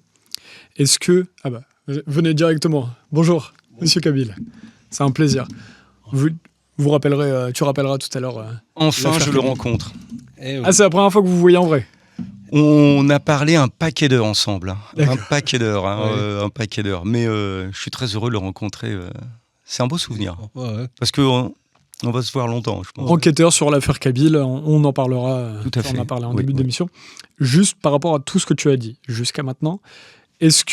Est-ce que... Ah bah, venez directement. Bonjour, monsieur Cabil. C'est un plaisir. Tu rappelleras tout à l'heure. Enfin, je le rencontre. Ah, c'est la première fois que vous vous voyez en vrai? On a parlé un paquet d'heures ensemble. Hein. Un paquet d'heures. Mais je suis très heureux de le rencontrer. C'est un beau souvenir. Ouais. Parce qu'on va se voir longtemps, je pense. Enquêteur sur l'affaire Cabil, on en parlera. Tout à fait. On en a parlé en début d'émission. Juste par rapport à tout ce que tu as dit jusqu'à maintenant, est-ce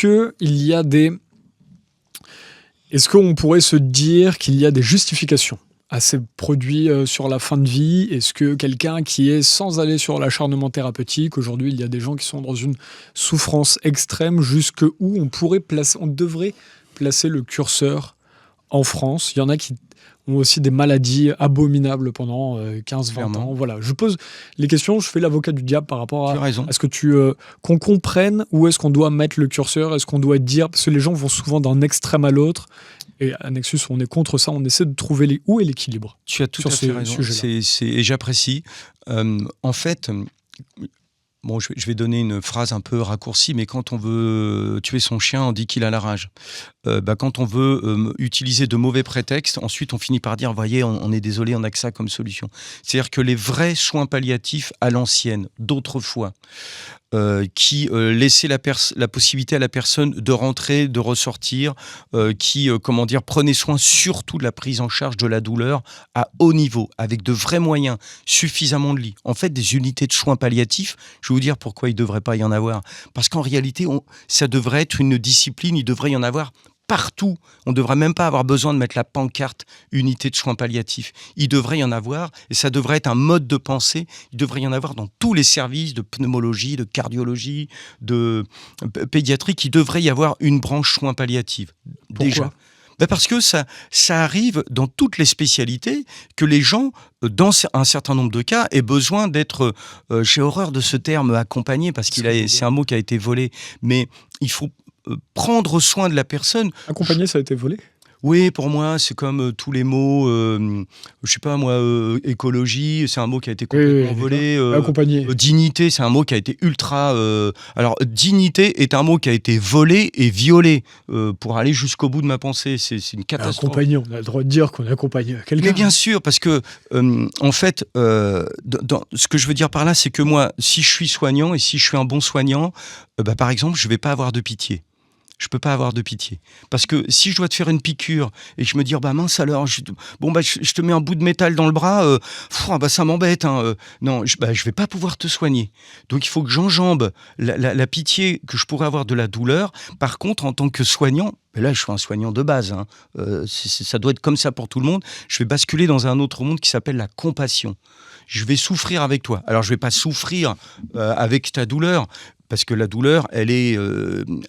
qu'on pourrait se dire qu'il y a des justifications à ces produits sur la fin de vie? Est-ce que quelqu'un qui est sans aller sur l'acharnement thérapeutique, aujourd'hui il y a des gens qui sont dans une souffrance extrême, jusque où on devrait placer le curseur en France? Il y en a qui ont aussi des maladies abominables pendant 15-20 ans. Voilà, je pose les questions, je fais l'avocat du diable par rapport à ce que qu'on comprenne où est-ce qu'on doit mettre le curseur, est-ce qu'on doit dire, parce que les gens vont souvent d'un extrême à l'autre. Et à Nexus, on est contre ça, on essaie de trouver où est l'équilibre. Tu as tout à fait raison, et j'apprécie. En fait, Bon, je vais donner une phrase un peu raccourcie, mais quand on veut tuer son chien, on dit qu'il a la rage. Quand on veut utiliser de mauvais prétextes, ensuite on finit par dire, voyez, on est désolé, on n'a que ça comme solution. C'est-à-dire que les vrais soins palliatifs à l'ancienne, d'autrefois, qui laissaient la possibilité à la personne de rentrer, de ressortir, qui prenaient soin surtout de la prise en charge de la douleur à haut niveau, avec de vrais moyens, suffisamment de lits. En fait, des unités de soins palliatifs, je vais vous dire pourquoi il ne devrait pas y en avoir. Parce qu'en réalité, ça devrait être une discipline, il devrait y en avoir partout. On ne devrait même pas avoir besoin de mettre la pancarte unité de soins palliatifs. Il devrait y en avoir, et ça devrait être un mode de pensée. Il devrait y en avoir dans tous les services de pneumologie, de cardiologie, de pédiatrie. Il devrait y avoir une branche soins palliatifs. Pourquoi ? Déjà. Parce que ça arrive dans toutes les spécialités que les gens, dans un certain nombre de cas, aient besoin d'être, j'ai horreur de ce terme, accompagné, parce que c'est un mot qui a été volé, mais il faut prendre soin de la personne. Accompagner, ça a été volé ? Oui, pour moi, c'est comme tous les mots, je sais pas moi, écologie, c'est un mot qui a été complètement volé. Accompagner. Dignité, c'est un mot qui a été ultra... alors, dignité est un mot qui a été volé et violé pour aller jusqu'au bout de ma pensée. C'est une catastrophe. Accompagner, on a le droit de dire qu'on accompagne quelqu'un. Mais bien sûr, parce que, en fait, ce que je veux dire par là, c'est que moi, si je suis soignant et si je suis un bon soignant, par exemple, je vais pas avoir de pitié. Je peux pas avoir de pitié. Parce que si je dois te faire une piqûre et que je me dis, mince alors, je te mets un bout de métal dans le bras, ça m'embête. Non, je vais pas pouvoir te soigner. Donc il faut que j'enjambe la pitié que je pourrais avoir de la douleur. Par contre, en tant que soignant, là je suis un soignant de base, ça doit être comme ça pour tout le monde, je vais basculer dans un autre monde qui s'appelle la compassion. Je vais souffrir avec toi. Alors je vais pas souffrir avec ta douleur, parce que la douleur, elle est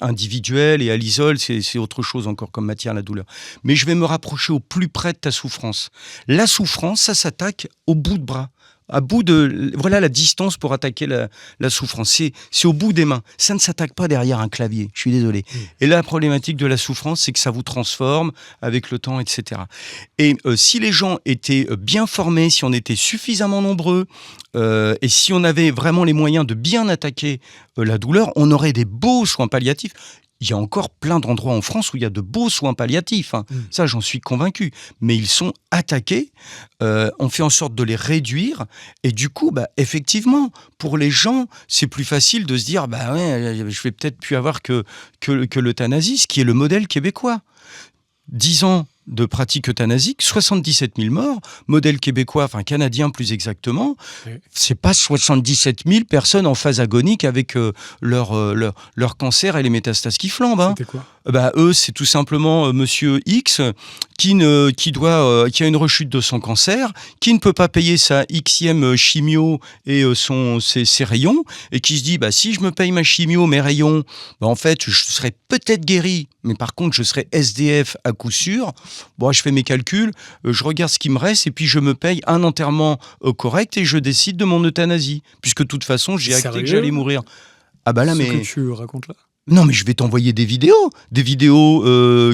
individuelle et elle isole, c'est autre chose encore comme matière, la douleur. Mais je vais me rapprocher au plus près de ta souffrance. La souffrance, ça s'attaque au bout de bras. Voilà la distance pour attaquer la souffrance. C'est au bout des mains. Ça ne s'attaque pas derrière un clavier. Je suis désolé. Et la problématique de la souffrance, c'est que ça vous transforme avec le temps, etc. Et si les gens étaient bien formés, si on était suffisamment nombreux, et si on avait vraiment les moyens de bien attaquer la douleur, on aurait des beaux soins palliatifs. Il y a encore plein d'endroits en France où il y a de beaux soins palliatifs. Ça, j'en suis convaincu. Mais ils sont attaqués. On fait en sorte de les réduire. Et du coup, effectivement, pour les gens, c'est plus facile de se dire je vais peut-être plus avoir que l'euthanasie, ce qui est le modèle québécois. 10 ans de pratique euthanasique, 77 000 morts, modèle québécois, enfin canadien plus exactement, c'est pas 77 000 personnes en phase agonique avec leur cancer et les métastases qui flambent. C'était quoi ? Eux, c'est tout simplement Monsieur X qui a une rechute de son cancer, qui ne peut pas payer sa Xème chimio et ses rayons, et qui se dit si je me paye ma chimio, mes rayons, en fait, je serai peut-être guéri, mais par contre, je serai SDF à coup sûr. Je fais mes calculs, je regarde ce qui me reste, et puis je me paye un enterrement correct, et je décide de mon euthanasie, puisque de toute façon, j'ai acté que j'allais mourir. Que tu racontes là ? Non, mais je vais t'envoyer des vidéos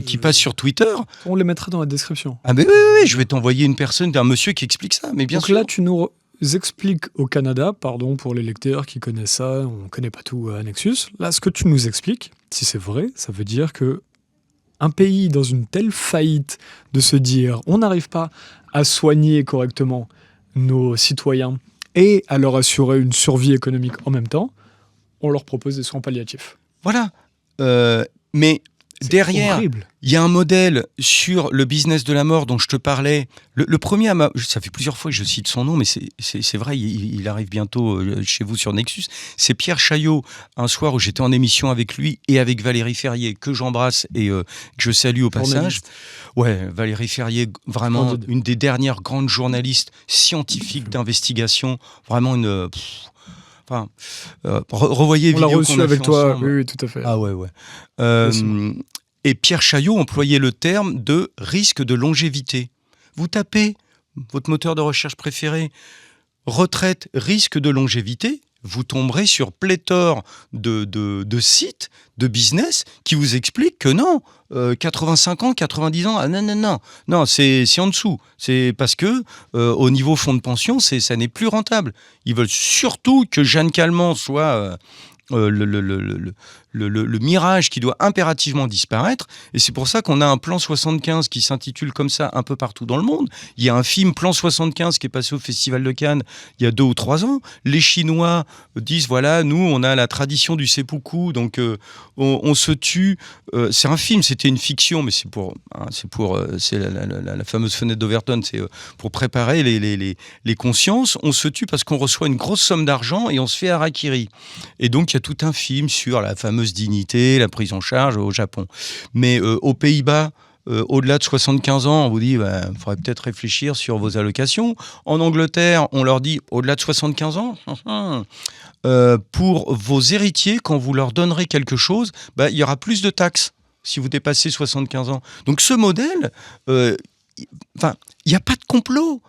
qui passent sur Twitter. On les mettra dans la description. Mais oui, je vais t'envoyer un monsieur qui explique ça, mais bien sûr. Donc là, tu nous expliques au Canada, pardon pour les lecteurs qui connaissent ça, on ne connaît pas tout à Nexus. Là, ce que tu nous expliques, si c'est vrai, ça veut dire que un pays dans une telle faillite de se dire on n'arrive pas à soigner correctement nos citoyens et à leur assurer une survie économique en même temps, on leur propose des soins palliatifs. Voilà. Mais derrière, il y a un modèle sur le business de la mort dont je te parlais. Le premier, ça fait plusieurs fois que je cite son nom, mais c'est vrai, il arrive bientôt chez vous sur Nexus. C'est Pierre Chaillot, un soir où j'étais en émission avec lui et avec Valérie Ferrier, que j'embrasse et que je salue au passage. Ouais, Valérie Ferrier, vraiment une des dernières grandes journalistes scientifiques d'investigation. Vraiment une... revoyez on l'a vidéo reçu qu'on a avec fait toi, ensemble. oui, tout à fait. Ah ouais. Et Pierre Chaillot employait le terme de risque de longévité. Vous tapez votre moteur de recherche préféré, retraite, risque de longévité, vous tomberez sur pléthore de sites, de business qui vous expliquent que non, 85 ans, 90 ans, non, c'est en dessous. C'est parce que au niveau fonds de pension, ça n'est plus rentable. Ils veulent surtout que Jeanne Calment soit le mirage qui doit impérativement disparaître, et c'est pour ça qu'on a un plan 75 qui s'intitule comme ça un peu partout dans le monde. Il y a un film Plan 75 qui est passé au Festival de Cannes il y a 2 ou 3 ans. Les Chinois disent voilà, nous on a la tradition du seppuku, donc on se tue. C'est un film, c'était une fiction, mais c'est la fameuse fenêtre d'Overton, c'est pour préparer les consciences. On se tue parce qu'on reçoit une grosse somme d'argent et on se fait harakiri. Et donc il y a tout un film sur la fameuse dignité, la prise en charge au Japon. Mais aux Pays-Bas, au-delà de 75 ans, on vous dit il faudrait peut-être réfléchir sur vos allocations. En Angleterre, on leur dit au-delà de 75 ans, pour vos héritiers, quand vous leur donnerez quelque chose, il y aura plus de taxes si vous dépassez 75 ans. Donc ce modèle, il n'y a pas de complot.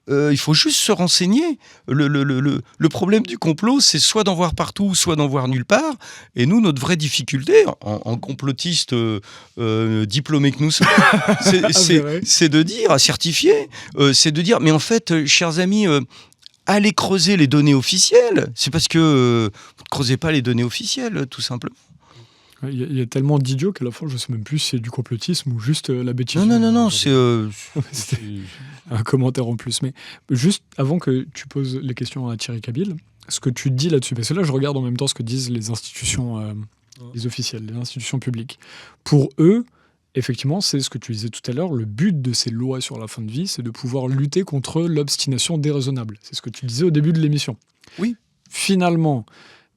Il faut juste se renseigner. Le problème du complot, c'est soit d'en voir partout, soit d'en voir nulle part. Et nous, notre vraie difficulté, en complotiste diplômé que nous sommes, c'est de dire, certifié, c'est de dire, mais en fait, chers amis, allez creuser les données officielles. C'est parce que vous ne creusez pas les données officielles, tout simplement. Il y a tellement d'idiots qu'à la fin, je ne sais même plus si c'est du complotisme ou juste la bêtise. Non, c'est un commentaire en plus. Mais juste avant que tu poses les questions à Thierry Cabil, ce que tu dis là-dessus, parce que là, je regarde en même temps ce que disent les institutions, les officielles, les institutions publiques. Pour eux, effectivement, c'est ce que tu disais tout à l'heure, le but de ces lois sur la fin de vie, c'est de pouvoir lutter contre l'obstination déraisonnable. C'est ce que tu disais au début de l'émission. Oui. Finalement...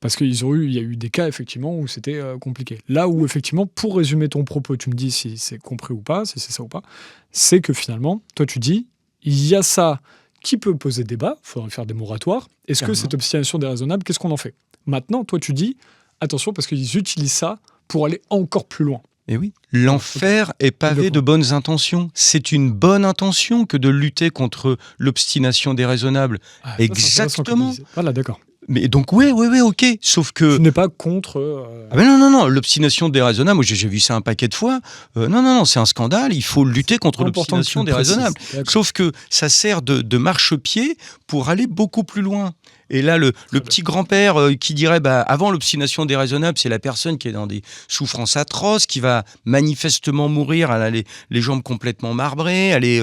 Parce qu'il y a eu des cas, effectivement, où c'était compliqué. Là où, effectivement, pour résumer ton propos, tu me dis si c'est compris ou pas, si c'est ça ou pas, c'est que finalement, toi, tu dis, il y a ça qui peut poser débat, il faudrait faire des moratoires. Est-ce que cette obstination déraisonnable, qu'est-ce qu'on en fait? Maintenant, toi, tu dis, attention, parce qu'ils utilisent ça pour aller encore plus loin. Et oui, l'enfer est pavé de bonnes intentions. C'est une bonne intention que de lutter contre l'obstination déraisonnable. Exactement. Voilà, d'accord. Mais donc oui, ok. Sauf que... Tu n'es pas contre... Ah mais non, l'obstination déraisonnable, moi j'ai vu ça un paquet de fois. Non, c'est un scandale, il faut lutter contre l'obstination déraisonnable. Sauf que ça sert de marchepied pour aller beaucoup plus loin. Et là, le petit grand-père qui dirait avant l'obstination déraisonnable, c'est la personne qui est dans des souffrances atroces, qui va manifestement mourir, elle a les jambes complètement marbrées, elle est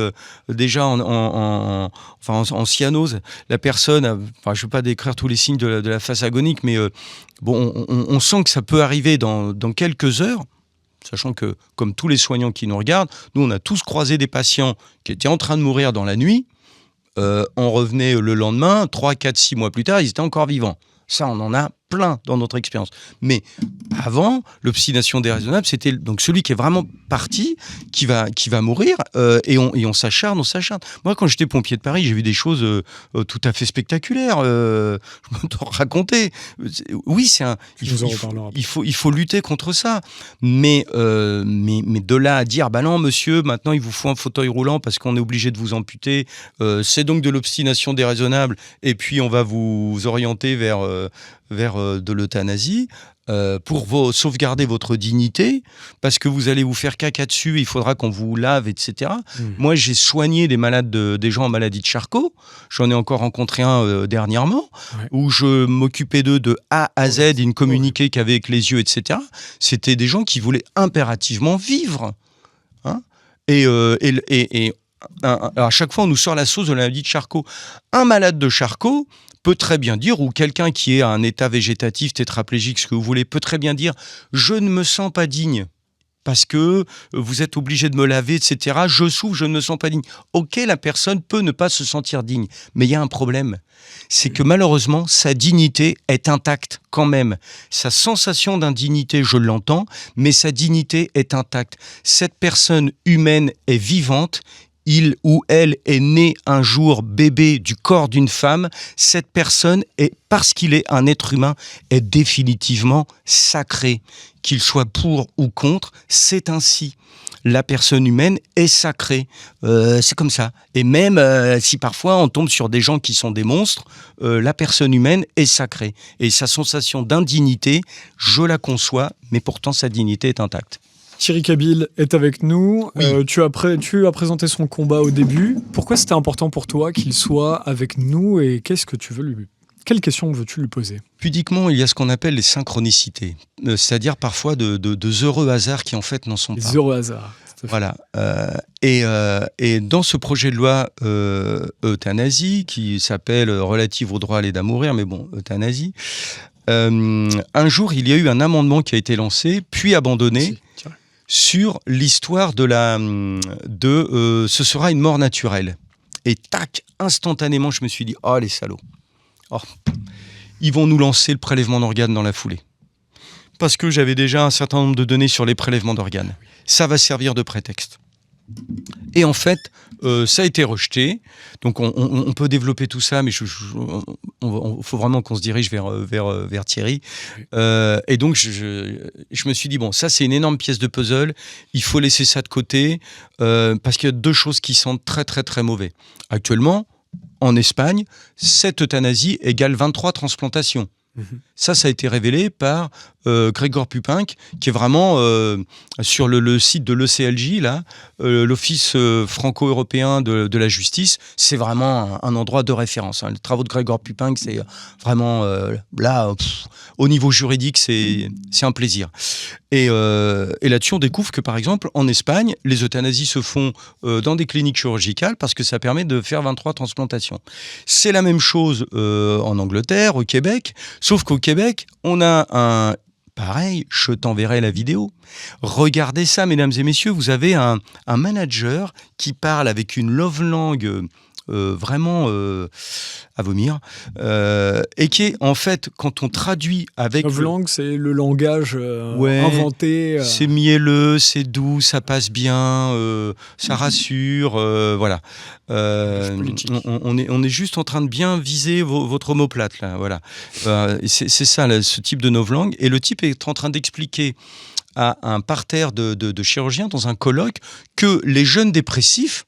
déjà en cyanose. La personne, je ne vais pas décrire tous les signes de la phase agonique, mais on sent que ça peut arriver dans quelques heures. Sachant que, comme tous les soignants qui nous regardent, nous, on a tous croisé des patients qui étaient en train de mourir dans la nuit. On revenait le lendemain, 3, 4, 6 mois plus tard, ils étaient encore vivants. Ça, on en a plein dans notre expérience. Mais avant, l'obstination déraisonnable, c'était donc celui qui est vraiment parti, qui va mourir, et on s'acharne. Moi, quand j'étais pompier de Paris, j'ai vu des choses tout à fait spectaculaires. Je peux te raconter. Oui, il faut lutter contre ça. Mais de là à dire, non, monsieur, maintenant, il vous faut un fauteuil roulant parce qu'on est obligé de vous amputer. C'est donc de l'obstination déraisonnable. Et puis, on va vous orienter vers de l'euthanasie pour sauvegarder votre dignité, parce que vous allez vous faire caca dessus, il faudra qu'on vous lave, etc. Moi, j'ai soigné des gens en maladie de Charcot. J'en ai encore rencontré un dernièrement, où je m'occupais d'eux de A à Z, ils me communiquaient qu'avec les yeux, etc. C'était des gens qui voulaient impérativement vivre. Hein, alors à chaque fois, on nous sort la sauce de la maladie de Charcot. Un malade de Charcot peut très bien dire, ou quelqu'un qui est à un état végétatif, tétraplégique, ce que vous voulez, peut très bien dire « je ne me sens pas digne ». Parce que vous êtes obligé de me laver, etc. Je souffre, je ne me sens pas digne. Ok, la personne peut ne pas se sentir digne. Mais il y a un problème. C'est que malheureusement, sa dignité est intacte quand même. Sa sensation d'indignité, je l'entends, mais sa dignité est intacte. Cette personne humaine est vivante. il ou elle est né un jour bébé du corps d'une femme, cette personne, parce qu'il est un être humain, est définitivement sacré. Qu'il soit pour ou contre, c'est ainsi. La personne humaine est sacrée. C'est comme ça. Et même si parfois on tombe sur des gens qui sont des monstres, la personne humaine est sacrée. Et sa sensation d'indignité, je la conçois, mais pourtant sa dignité est intacte. Thierry Cabil est avec nous. Oui. Tu as présenté son combat au début. Pourquoi c'était important pour toi qu'il soit avec nous et quelle question veux-tu lui poser ? Pudiquement, il y a ce qu'on appelle les synchronicités, c'est-à-dire parfois de heureux hasards qui en fait n'en sont pas. Les heureux hasards. Voilà. Et dans ce projet de loi euthanasie, qui s'appelle relative au droit à l'aide à mourir, mais bon, euthanasie, un jour, il y a eu un amendement qui a été lancé, puis abandonné, sur l'histoire ce sera une mort naturelle. Et tac, instantanément, je me suis dit, oh les salauds, ils vont nous lancer le prélèvement d'organes dans la foulée. Parce que j'avais déjà un certain nombre de données sur les prélèvements d'organes. Ça va servir de prétexte. Et en fait, ça a été rejeté. Donc on peut développer tout ça, mais il faut vraiment qu'on se dirige vers Thierry. Et donc je me suis dit, bon, ça c'est une énorme pièce de puzzle, il faut laisser ça de côté, parce qu'il y a deux choses qui sont très très très mauvais. Actuellement, en Espagne, cette euthanasie égale 23 transplantations. Ça a été révélé par Gregor Pupinck, qui est vraiment sur le site de l'ECLJ, là, l'Office franco-européen de la justice. C'est vraiment un endroit de référence. Les travaux de Gregor Pupinck, c'est vraiment au niveau juridique, c'est un plaisir. Et là-dessus, on découvre que, par exemple, en Espagne, les euthanasies se font dans des cliniques chirurgicales parce que ça permet de faire 23 transplantations. C'est la même chose en Angleterre, au Québec, sauf qu'au Québec, on a pareil, je t'enverrai la vidéo. Regardez ça, mesdames et messieurs, vous avez un manager qui parle avec une love langue vraiment à vomir, et qui est, en fait, quand on traduit avec... Love langue, c'est le langage inventé. C'est mielleux, c'est doux, ça passe bien, ça rassure, voilà. On est juste en train de bien viser votre omoplate, là, voilà. C'est ça, là, ce type de novlangue. Et le type est en train d'expliquer à un parterre de chirurgiens dans un colloque que les jeunes dépressifs...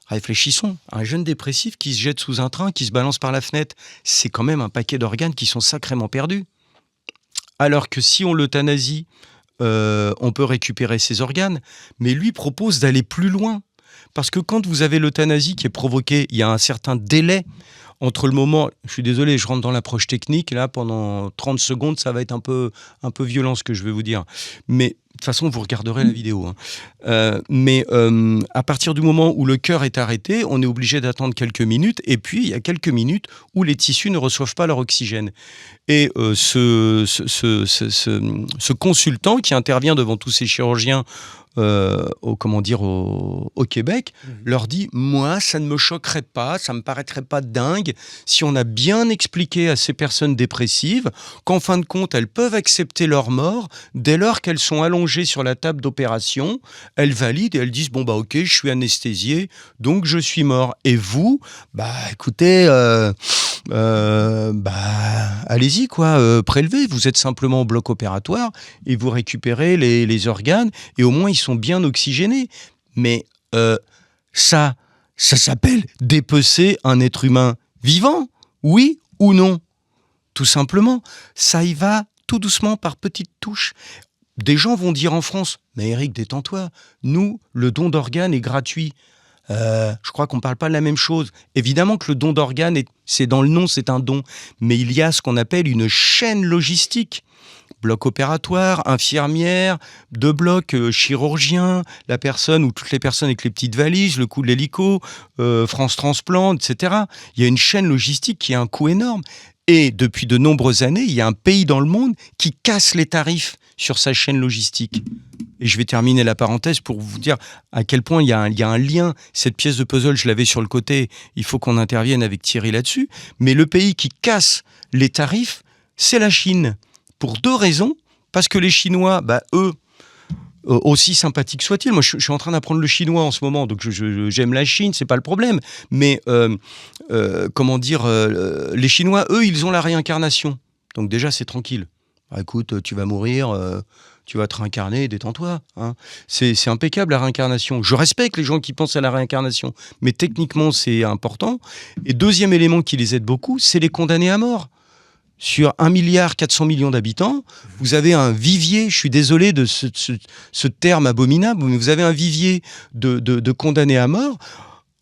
Réfléchissons, un jeune dépressif qui se jette sous un train, qui se balance par la fenêtre, c'est quand même un paquet d'organes qui sont sacrément perdus. Alors que si on l'euthanasie, on peut récupérer ses organes, mais lui propose d'aller plus loin. Parce que quand vous avez l'euthanasie qui est provoquée, il y a un certain délai entre le moment... Je suis désolé, je rentre dans l'approche technique, là, pendant 30 secondes, ça va être un peu violent ce que je vais vous dire. Mais... De toute façon, vous regarderez la vidéo. Mais à partir du moment où le cœur est arrêté, on est obligé d'attendre quelques minutes. Et puis, il y a quelques minutes où les tissus ne reçoivent pas leur oxygène. Et ce consultant qui intervient devant tous ces chirurgiens au Québec, leur dit, moi, ça ne me choquerait pas, ça ne me paraîtrait pas dingue si on a bien expliqué à ces personnes dépressives qu'en fin de compte, elles peuvent accepter leur mort dès lors qu'elles sont allongées sur la table d'opération, elles valident et elles disent, ok, je suis anesthésié, donc je suis mort. Et vous, écoutez, allez-y, prélevez, vous êtes simplement au bloc opératoire et vous récupérez les organes et au moins ils sont bien oxygénés. Mais ça s'appelle dépecer un être humain vivant, oui ou non? Tout simplement, ça y va tout doucement par petites touches. Des gens vont dire en France, mais Eric, détends-toi, nous, le don d'organes est gratuit. Je crois qu'on ne parle pas de la même chose. Évidemment que le don d'organes, c'est dans le nom, c'est un don. Mais il y a ce qu'on appelle une chaîne logistique. Bloc opératoire, infirmière, deux blocs chirurgiens, la personne ou toutes les personnes avec les petites valises, le coût de l'hélico, France Transplant, etc. Il y a une chaîne logistique qui a un coût énorme. Et depuis de nombreuses années, il y a un pays dans le monde qui casse les tarifs sur sa chaîne logistique. Et je vais terminer la parenthèse pour vous dire à quel point il y a un lien. Cette pièce de puzzle, je l'avais sur le côté, il faut qu'on intervienne avec Thierry là-dessus. Mais le pays qui casse les tarifs, c'est la Chine. Pour deux raisons. Parce que les Chinois, eux, aussi sympathique soit-il. Moi, je suis en train d'apprendre le chinois en ce moment, donc j'aime la Chine, c'est pas le problème. Mais comment dire, les Chinois, eux, ils ont la réincarnation. Donc déjà, c'est tranquille. Bah, écoute, tu vas mourir, tu vas te réincarner, détends-toi. Hein. C'est impeccable la réincarnation. Je respecte les gens qui pensent à la réincarnation, mais techniquement, c'est important. Et deuxième élément qui les aide beaucoup, c'est les condamnés à mort. Sur 1,4 milliard d'habitants, vous avez un vivier, je suis désolé de ce terme abominable, mais vous avez un vivier de condamnés à mort.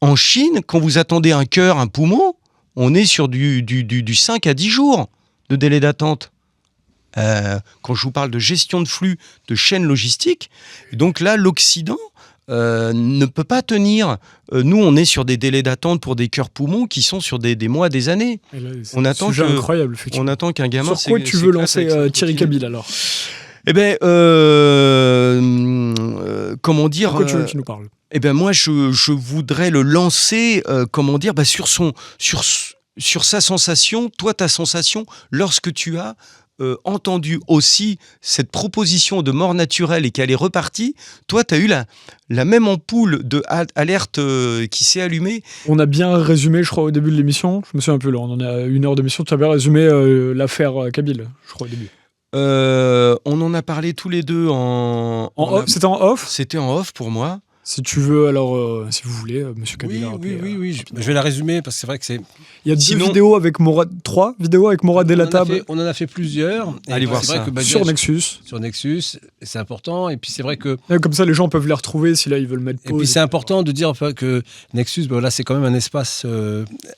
En Chine, quand vous attendez un cœur, un poumon, on est sur du 5 à 10 jours de délai d'attente. Quand je vous parle de gestion de flux, de chaîne logistique, donc là, l'Occident ne peut pas tenir. Nous, on est sur des délais d'attente pour des cœurs-poumons qui sont sur des mois, des années. Là, On attend incroyable, on attend qu'un gamin... Sur quoi tu veux lancer Thierry Cabil, alors? Eh bien, comment dire... Pourquoi tu veux qu'il nous parle? Eh bien, moi, je voudrais le lancer, comment dire, sur sa sensation, toi, ta sensation, lorsque tu as entendu aussi cette proposition de mort naturelle et qu'elle est repartie, toi, tu as eu la même ampoule d'alerte qui s'est allumée. On a bien résumé, je crois, au début de l'émission. Je me souviens un peu, là, on en est à 1 heure d'émission. Tu as bien résumé l'affaire Cabil, je crois, au début. On en a parlé tous les deux en off. C'était en off? C'était en off pour moi. Si tu veux, alors, si vous voulez, Monsieur Cabil. Oui. Je vais la résumer parce que c'est vrai que c'est... Il y a 3 vidéos avec Morad Delattab. On en a fait plusieurs. Allez voir ça. Sur Nexus. Sur Nexus, c'est important. Et puis c'est vrai que... Comme ça, les gens peuvent les retrouver si là, ils veulent mettre pause. Et puis c'est important de dire que Nexus, là, c'est quand même un espace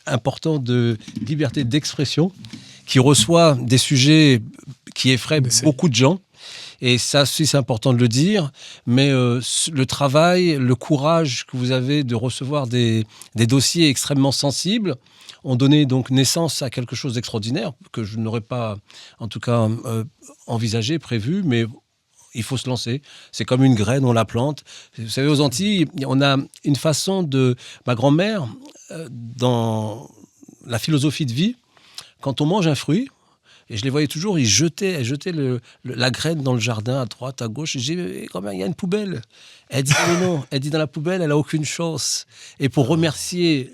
important de liberté d'expression qui reçoit des sujets qui effraient beaucoup de gens. Et ça aussi, c'est important de le dire, mais le travail, le courage que vous avez de recevoir des dossiers extrêmement sensibles ont donné donc naissance à quelque chose d'extraordinaire que je n'aurais pas, en tout cas, envisagé, prévu, mais il faut se lancer. C'est comme une graine, on la plante. Vous savez, aux Antilles, on a une façon de... Ma grand-mère, dans la philosophie de vie, quand on mange un fruit, et je les voyais toujours, elle jetait la graine dans le jardin, à droite, à gauche. Et j'ai dit, quand même, il y a une poubelle. Elle dit, mais non, elle dit, dans la poubelle, elle n'a aucune chance. Et pour remercier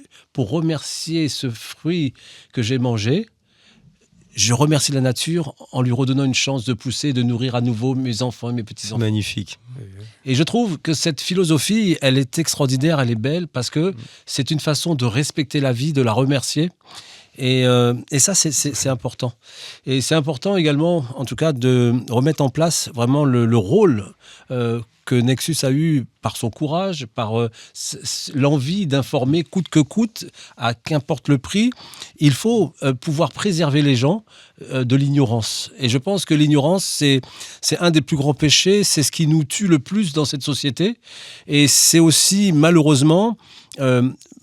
ce fruit que j'ai mangé, je remercie la nature en lui redonnant une chance de pousser, de nourrir à nouveau mes enfants et mes petits-enfants. Magnifique. Et je trouve que cette philosophie, elle est extraordinaire, elle est belle, parce que c'est une façon de respecter la vie, de la remercier. Et ça, c'est important. Et c'est important également, en tout cas, de remettre en place vraiment le rôle que Nexus a eu par son courage, par l'envie d'informer coûte que coûte, à qu'importe le prix. Il faut pouvoir préserver les gens de l'ignorance. Et je pense que l'ignorance, c'est un des plus grands péchés, c'est ce qui nous tue le plus dans cette société. Et c'est aussi, malheureusement...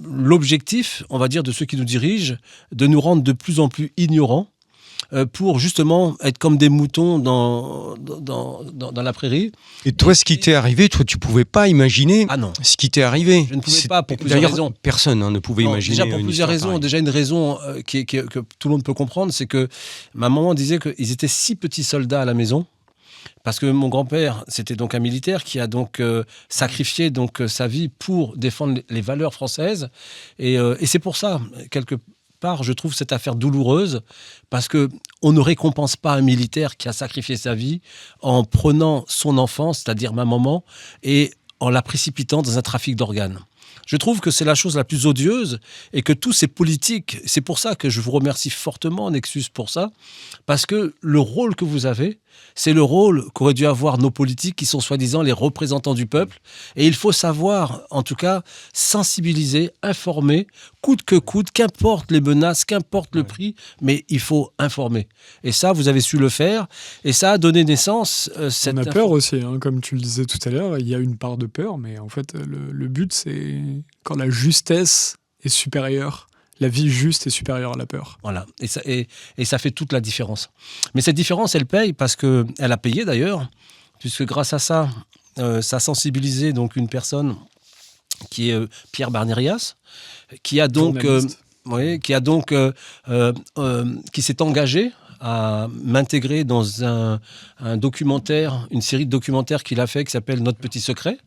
l'objectif, on va dire, de ceux qui nous dirigent, de nous rendre de plus en plus ignorants pour justement être comme des moutons dans la prairie. Et toi, ce qui t'est arrivé, toi, tu pouvais pas imaginer ce qui t'est arrivé. Je ne pouvais pas, pour plusieurs raisons. Personne ne pouvait imaginer. Déjà, pour plusieurs raisons. Pareille. Déjà, une raison que tout le monde peut comprendre, c'est que ma maman disait qu'ils étaient 6 petits soldats à la maison. Parce que mon grand-père, c'était donc un militaire qui a donc sacrifié donc sa vie pour défendre les valeurs françaises. Et c'est pour ça, quelque part, je trouve cette affaire douloureuse, parce qu'on ne récompense pas un militaire qui a sacrifié sa vie en prenant son enfant, c'est-à-dire ma maman, et en la précipitant dans un trafic d'organes. Je trouve que c'est la chose la plus odieuse et que tous ces politiques, c'est pour ça que je vous remercie fortement, Nexus, pour ça, parce que le rôle que vous avez, c'est le rôle qu'auraient dû avoir nos politiques qui sont soi-disant les représentants du peuple. Et il faut savoir, en tout cas, sensibiliser, informer, coûte que coûte, qu'importe les menaces, qu'importe le prix, mais il faut informer. Et ça, vous avez su le faire. Et ça a donné naissance... On a peur aussi, hein, comme tu le disais tout à l'heure. Il y a une part de peur, mais en fait, le but, c'est quand la justesse est supérieure. La vie juste est supérieure à la peur. Voilà, et ça fait toute la différence. Mais cette différence, elle paye parce qu'elle a payé d'ailleurs, puisque grâce à ça, ça a sensibilisé donc une personne qui est Pierre Barnérias, qui s'est engagé à m'intégrer dans un documentaire, une série de documentaires qu'il a fait qui s'appelle Notre Petit Secret.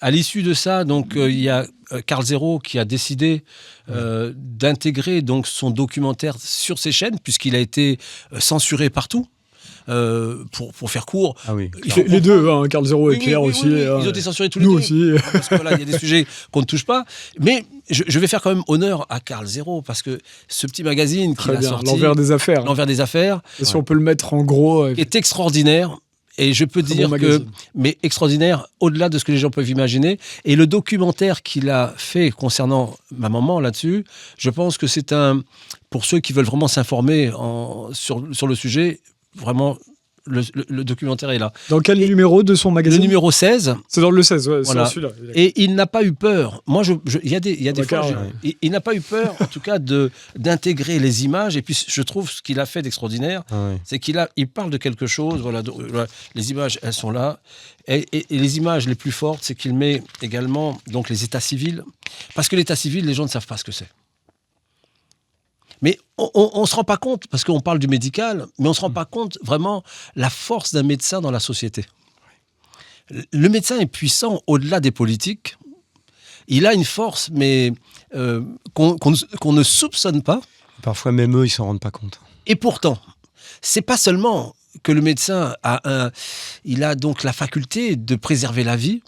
À l'issue de ça, donc, il y a Karl Zero qui a décidé d'intégrer donc, son documentaire sur ses chaînes, puisqu'il a été censuré partout. Pour faire court. Ah oui, les deux, hein, Karl Zero et Pierre aussi. Oui. Ils ont été censurés tous les deux. Nous aussi. Parce que voilà, il y a des sujets qu'on ne touche pas. Mais je vais faire quand même honneur à Karl Zero, parce que ce petit magazine qu'il a sorti... L'envers des affaires. L'envers des affaires. Et si on peut le mettre en gros... est extraordinaire. Et je peux dire mais extraordinaire, au-delà de ce que les gens peuvent imaginer. Et le documentaire qu'il a fait concernant ma maman là-dessus, je pense que c'est pour ceux qui veulent vraiment s'informer sur le sujet, vraiment, le documentaire est là. Dans quel numéro de son magazine ? Le numéro 16. C'est dans le 16, ouais, voilà. c'est celui-là. Et il n'a pas eu peur. Moi, il y a des fois, il n'a pas eu peur, en tout cas, d'intégrer les images. Et puis, je trouve ce qu'il a fait d'extraordinaire, c'est qu'il parle de quelque chose. Voilà, les images, elles sont là. Et les images les plus fortes, c'est qu'il met également donc, les états civils. Parce que l'état civil, les gens ne savent pas ce que c'est. Mais on ne se rend pas compte, parce qu'on parle du médical, mais on ne se rend pas compte vraiment la force d'un médecin dans la société. Le médecin est puissant au-delà des politiques. Il a une force, mais qu'on ne soupçonne pas. Parfois, même eux, ils ne s'en rendent pas compte. Et pourtant, ce n'est pas seulement que le médecin il a donc la faculté de préserver la vie.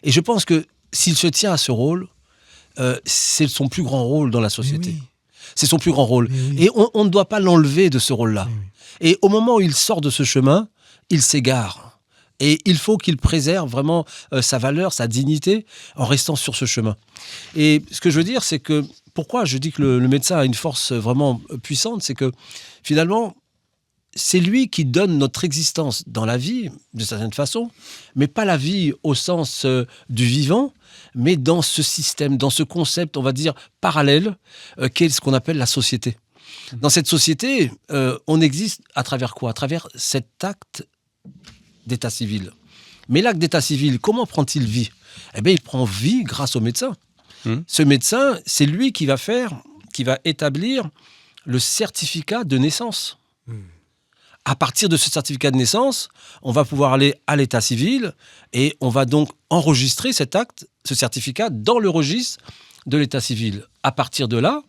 Et je pense que s'il se tient à ce rôle, c'est son plus grand rôle dans la société. Oui. C'est son plus grand rôle. Oui. Et on ne doit pas l'enlever de ce rôle-là. Oui. Et au moment où il sort de ce chemin, il s'égare. Et il faut qu'il préserve vraiment sa valeur, sa dignité, en restant sur ce chemin. Et ce que je veux dire, c'est que... Pourquoi je dis que le médecin a une force vraiment puissante, c'est que finalement, c'est lui qui donne notre existence dans la vie, de certaine façon, mais pas la vie au sens du vivant, mais dans ce système, dans ce concept, on va dire, parallèle, qu'est ce qu'on appelle la société. Dans cette société, on existe à travers quoi ? À travers cet acte d'état civil. Mais l'acte d'état civil, comment prend-il vie ? Eh bien, il prend vie grâce au médecin. Ce médecin, c'est lui qui va établir le certificat de naissance. À partir de ce certificat de naissance, on va pouvoir aller à l'état civil et on va donc enregistrer cet acte, ce certificat, dans le registre de l'état civil. À partir de là,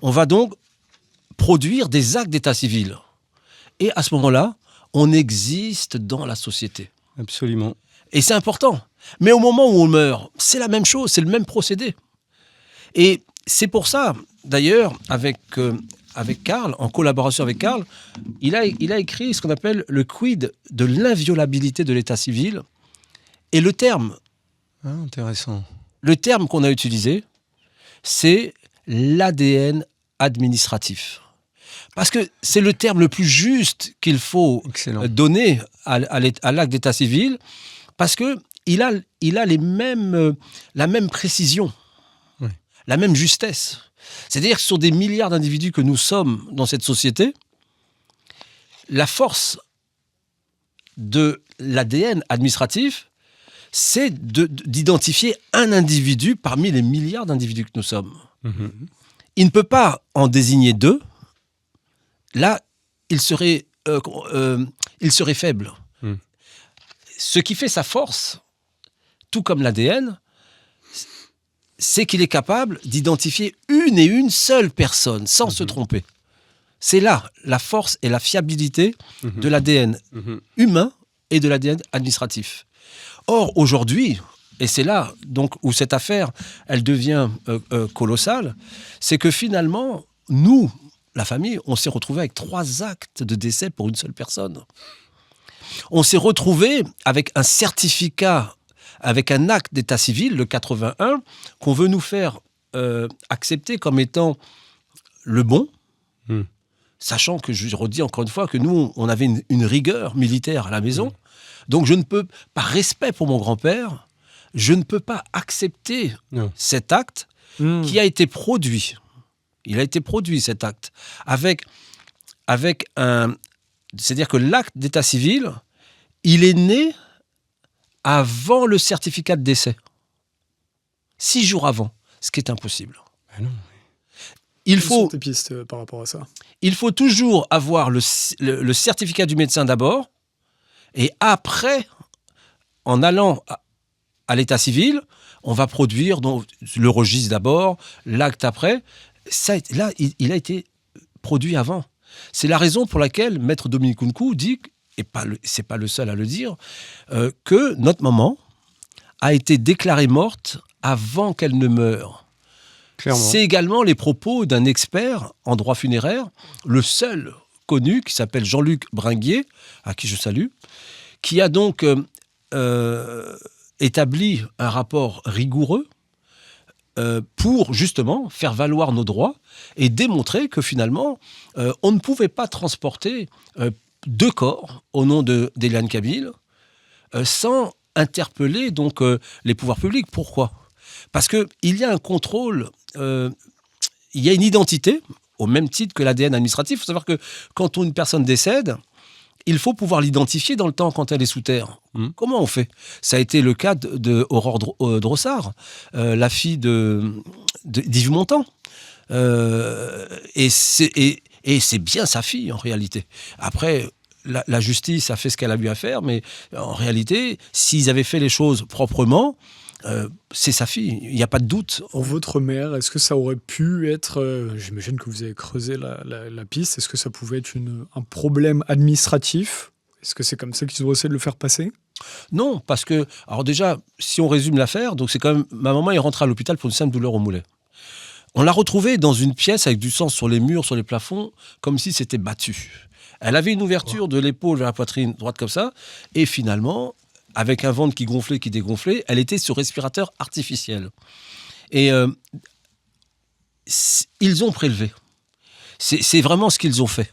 on va donc produire des actes d'état civil. Et à ce moment-là, on existe dans la société. Absolument. Et c'est important. Mais au moment où on meurt, c'est la même chose, c'est le même procédé. Et c'est pour ça, d'ailleurs, avec Karl, en collaboration avec Karl, il a écrit ce qu'on appelle le quid de l'inviolabilité de l'état civil. Et le terme... intéressant. Le terme qu'on a utilisé, c'est l'ADN administratif. Parce que c'est le terme le plus juste qu'il faut donner à l'acte d'état civil, parce qu'il a la même précision, la même justesse. C'est-à-dire que sur des milliards d'individus que nous sommes dans cette société, la force de l'ADN administratif, c'est d'identifier un individu parmi les milliards d'individus que nous sommes. Il ne peut pas en désigner deux. Là, il serait faible. Ce qui fait sa force, tout comme l'ADN, c'est qu'il est capable d'identifier une seule personne sans se tromper. C'est là la force et la fiabilité de l'ADN humain et de l'ADN administratif. Or, aujourd'hui, et c'est là donc, où cette affaire elle devient colossale, c'est que finalement, nous, la famille, on s'est retrouvés avec 3 actes de décès pour une seule personne. On s'est retrouvés avec un certificat, avec un acte d'état civil, le 81, qu'on veut nous faire accepter comme étant le bon, sachant que, je redis encore une fois, que nous, on avait une rigueur militaire à la maison. Donc je ne peux, par respect pour mon grand-père, je ne peux pas accepter cet acte qui a été produit. Il a été produit, cet acte, avec un... C'est-à-dire que l'acte d'état civil, il est né avant le certificat de décès. 6 jours avant, ce qui est impossible. Non. Quelles sont tes pistes par rapport à ça? Il faut toujours avoir le certificat du médecin d'abord, et après, en allant à l'état civil, on va produire donc, le registre d'abord, l'acte après. Ça, là, il a été produit avant. C'est la raison pour laquelle Maître Dominique Nkou dit, et c'est pas le seul à le dire, que notre maman a été déclarée morte avant qu'elle ne meure. Clairement. C'est également les propos d'un expert en droit funéraire, le seul connu, qui s'appelle Jean-Luc Bringuier, à qui je salue, qui a donc établi un rapport rigoureux pour justement faire valoir nos droits et démontrer que finalement, on ne pouvait pas transporter deux corps au nom d'Eliane Kabyl sans interpeller donc les pouvoirs publics. Pourquoi ? Parce qu'il y a un contrôle, il y a une identité, au même titre que l'ADN administratif. Il faut savoir que quand une personne décède, il faut pouvoir l'identifier dans le temps quand elle est sous terre. Comment on fait ? Ça a été le cas d'Aurore Drossard, la fille d'Yves Montand. Et c'est bien sa fille, en réalité. Après, la justice a fait ce qu'elle a eu à faire, mais en réalité, s'ils avaient fait les choses proprement, c'est sa fille, il n'y a pas de doute. Votre mère, est-ce que ça aurait pu être, j'imagine que vous avez creusé la piste, est-ce que ça pouvait être un problème administratif ? Est-ce que c'est comme ça qu'ils ont essayé de le faire passer ? Non, parce que, alors déjà, si on résume l'affaire, donc c'est quand même, ma maman est rentrée à l'hôpital pour une simple douleur au mollet. On l'a retrouvée dans une pièce avec du sang sur les murs, sur les plafonds, comme si c'était battu. Elle avait une ouverture de l'épaule vers la poitrine droite comme ça, et finalement, avec un ventre qui gonflait, qui dégonflait, elle était sur respirateur artificiel. Et ils ont prélevé. C'est vraiment ce qu'ils ont fait.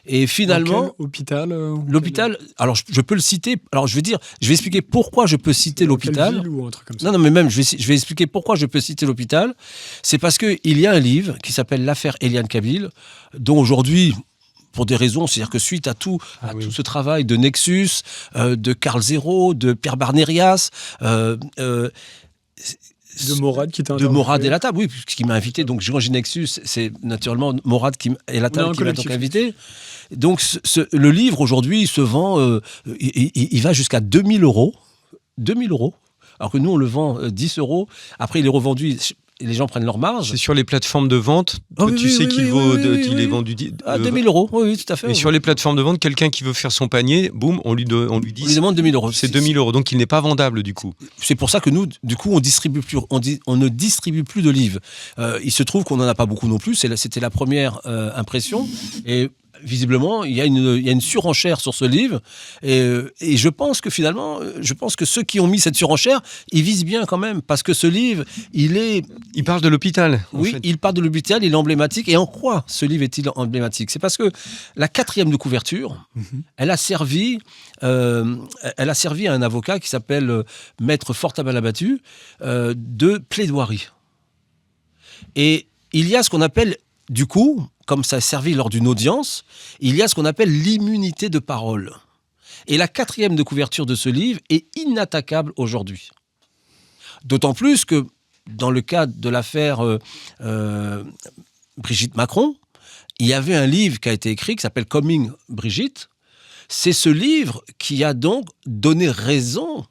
Et finalement... Dans quel hôpital L'hôpital, alors je peux le citer, alors je vais expliquer pourquoi je peux citer l'hôpital. Quelle ville ou un truc comme ça ? Non, mais même, je vais expliquer pourquoi je peux citer l'hôpital. C'est parce qu'il y a un livre qui s'appelle L'affaire Eliane Kabyl, dont aujourd'hui... pour des raisons, c'est-à-dire que suite à tout ce travail de Nexus, de Carl Zero, de Pierre Barnerias, de Morad qui t'a de Morad et la table, oui, qui m'a invité. Donc, Géorgie Nexus, c'est naturellement Morad et la table qui m'a donc invité. Donc, le livre, aujourd'hui, il se vend, il va jusqu'à 2000 €. 2000 €. Alors que nous, on le vend 10 €. Après, il est revendu... les gens prennent leur marge. C'est sur les plateformes de vente, tu sais qu'il est vendu... À 2000 €, oui, tout à fait. Et sur les plateformes de vente, quelqu'un qui veut faire son panier, boum, on lui dit... On lui demande 2000 €. C'est 2000 €, donc il n'est pas vendable du coup. C'est pour ça que nous, du coup, on ne distribue plus de livres. Il se trouve qu'on n'en a pas beaucoup non plus, c'était la première impression. Et... visiblement, il y a une surenchère sur ce livre et je pense que finalement, ceux qui ont mis cette surenchère, ils visent bien quand même parce que ce livre, il parle de l'hôpital. Oui, en fait. Il parle de l'hôpital, il est emblématique. Et en quoi ce livre est-il emblématique ? C'est parce que la 4e de couverture, elle a servi à un avocat qui s'appelle Maître Fortabat-Labattu de plaidoirie. Et il y a ce qu'on appelle, du coup, comme ça a servi lors d'une audience, il y a ce qu'on appelle l'immunité de parole. Et la 4e de couverture de ce livre est inattaquable aujourd'hui. D'autant plus que, dans le cadre de l'affaire Brigitte Macron, il y avait un livre qui a été écrit qui s'appelle « Coming Brigitte ». C'est ce livre qui a donc donné raison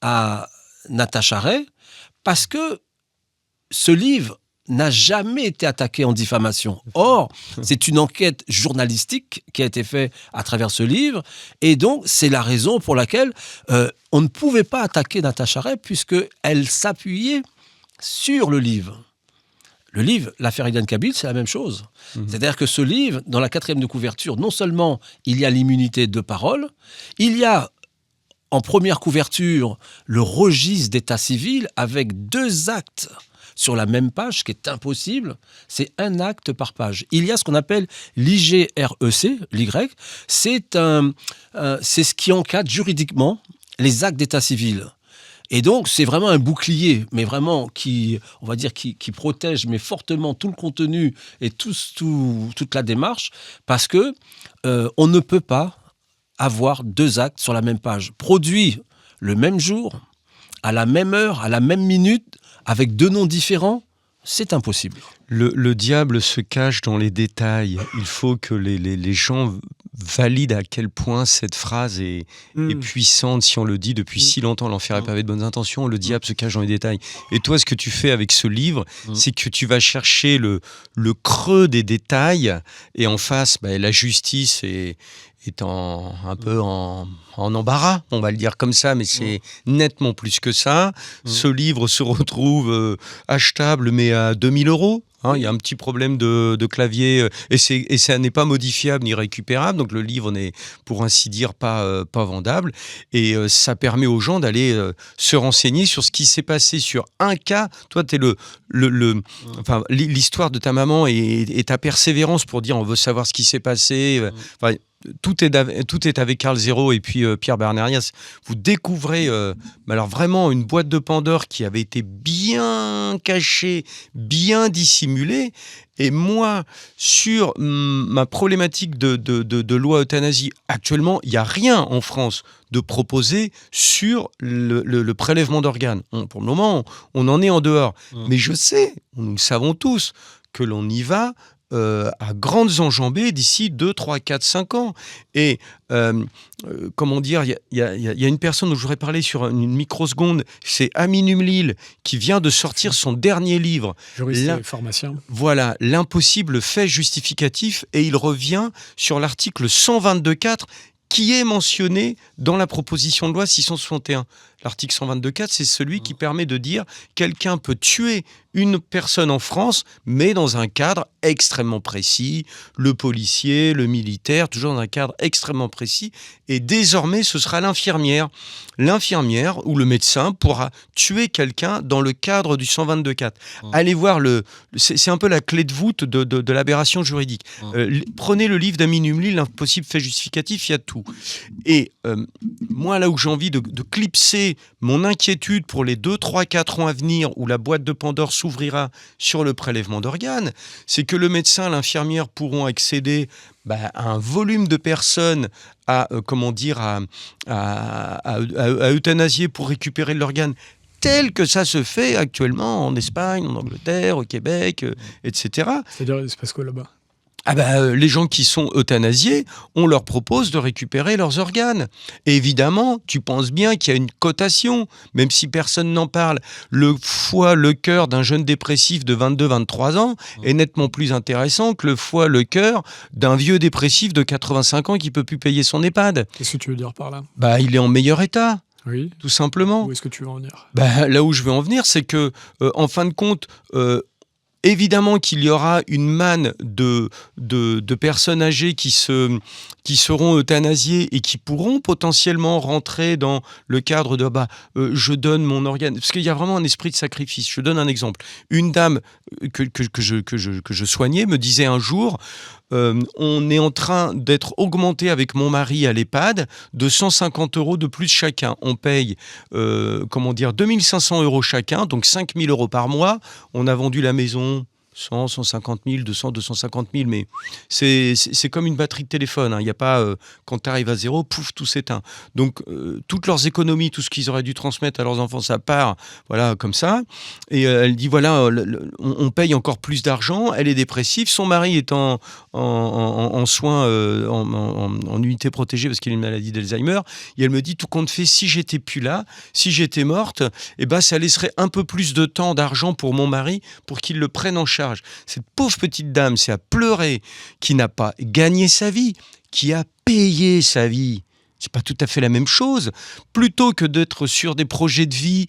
à Natacha Ray, parce que ce livre n'a jamais été attaqué en diffamation. Or, c'est une enquête journalistique qui a été faite à travers ce livre, et donc c'est la raison pour laquelle on ne pouvait pas attaquer Natacha Ray, puisqu'elle s'appuyait sur le livre. Le livre, l'affaire Eliane Kabyl, c'est la même chose. C'est-à-dire que ce livre, dans la 4e de couverture, non seulement il y a l'immunité de parole, il y a en première couverture le registre d'état civil avec 2 actes sur la même page, ce qui est impossible, c'est un acte par page. Il y a ce qu'on appelle l'IGREC, l'Y, c'est ce qui encadre juridiquement les actes d'état civil. Et donc, c'est vraiment un bouclier, mais vraiment qui protège, mais fortement tout le contenu et toute la démarche, parce que on ne peut pas avoir 2 actes sur la même page, produits le même jour, à la même heure, à la même minute, avec 2 noms différents. c'est impossible. Le diable se cache dans les détails. Il faut que les gens valident à quel point cette phrase est puissante. Si on le dit depuis si longtemps, l'enfer est pavé de bonnes intentions, le diable se cache dans les détails. Et toi, ce que tu fais avec ce livre, c'est que tu vas chercher le creux des détails, et en face, la justice est un peu en embarras, on va le dire comme ça, mais c'est nettement plus que ça. Ce livre se retrouve achetable, mais à 2000 €. Il y a un petit problème de clavier, et ça n'est pas modifiable ni récupérable, donc le livre n'est, pour ainsi dire, pas vendable. Et ça permet aux gens d'aller se renseigner sur ce qui s'est passé sur un cas. Toi, tu es l'histoire de ta maman et ta persévérance pour dire on veut savoir ce qui s'est passé. Tout est avec Karl Zéro et puis Pierre Bernérias. Vous découvrez alors vraiment une boîte de Pandore qui avait été bien cachée, bien dissimulée. Et moi, sur ma problématique de loi euthanasie, actuellement, il n'y a rien en France de proposé sur le prélèvement d'organes. Pour le moment, on en est en dehors. Mais je sais, nous le savons tous, que l'on y va à grandes enjambées d'ici 2, 3, 4, 5 ans. Et comment dire, il y a une personne dont je voudrais parler sur une microseconde, c'est Amin Umlil, qui vient de sortir son dernier livre. Juriste et pharmacien. Voilà, l'impossible fait justificatif, et il revient sur l'article 122.4 qui est mentionné dans la proposition de loi 661. L'article 122.4, c'est celui qui permet de dire quelqu'un peut tuer une personne en France, mais dans un cadre extrêmement précis, le policier, le militaire, toujours dans un cadre extrêmement précis, et désormais ce sera l'infirmière. L'infirmière ou le médecin pourra tuer quelqu'un dans le cadre du 122.4. Allez voir, c'est un peu la clé de voûte de l'aberration juridique. Prenez le livre d'Amin Umlil, l'impossible fait justificatif, il y a tout. Et moi, là où j'ai envie de clipser mon inquiétude pour les 2, 3, 4 ans à venir où la boîte de Pandore s'ouvrira sur le prélèvement d'organes, c'est que le médecin, l'infirmière pourront accéder à un volume de personnes à euthanasier pour récupérer l'organe, tel que ça se fait actuellement en Espagne, en Angleterre, au Québec, etc. C'est-à-dire, il se passe quoi là-bas ? Les gens qui sont euthanasiés, on leur propose de récupérer leurs organes. Et évidemment, tu penses bien qu'il y a une cotation, même si personne n'en parle. Le foie, le cœur d'un jeune dépressif de 22-23 ans est nettement plus intéressant que le foie, le cœur d'un vieux dépressif de 85 ans qui ne peut plus payer son EHPAD. Qu'est-ce que tu veux dire par là ? Il est en meilleur état. Oui. Tout simplement. Où est-ce que tu veux en venir ? Là où je veux en venir, c'est que, en fin de compte, évidemment qu'il y aura une manne de personnes âgées qui seront euthanasiées et qui pourront potentiellement rentrer dans le cadre de je donne mon organe, parce qu'il y a vraiment un esprit de sacrifice. Je donne un exemple. Une dame que je soignais me disait un jour, on est en train d'être augmenté avec mon mari à l'EHPAD de 150 € de plus chacun. On paye 2500 € chacun, donc 5000 € par mois. On a vendu la maison 100, 150 000, 200, 250 000, mais c'est comme une batterie de téléphone. Il n'y a pas, quand tu arrives à zéro, pouf, tout s'éteint. Donc, toutes leurs économies, tout ce qu'ils auraient dû transmettre à leurs enfants, ça part, voilà, comme ça. Et elle dit, voilà, on paye encore plus d'argent, elle est dépressive, son mari est en soins, en unité protégée parce qu'il a une maladie d'Alzheimer, et elle me dit, tout compte fait, si j'étais plus là, si j'étais morte, ça laisserait un peu plus de temps, d'argent pour mon mari, pour qu'il le prenne en charge. Cette pauvre petite dame, c'est à pleurer, qui n'a pas gagné sa vie, qui a payé sa vie. C'est pas tout à fait la même chose. Plutôt que d'être sur des projets de vie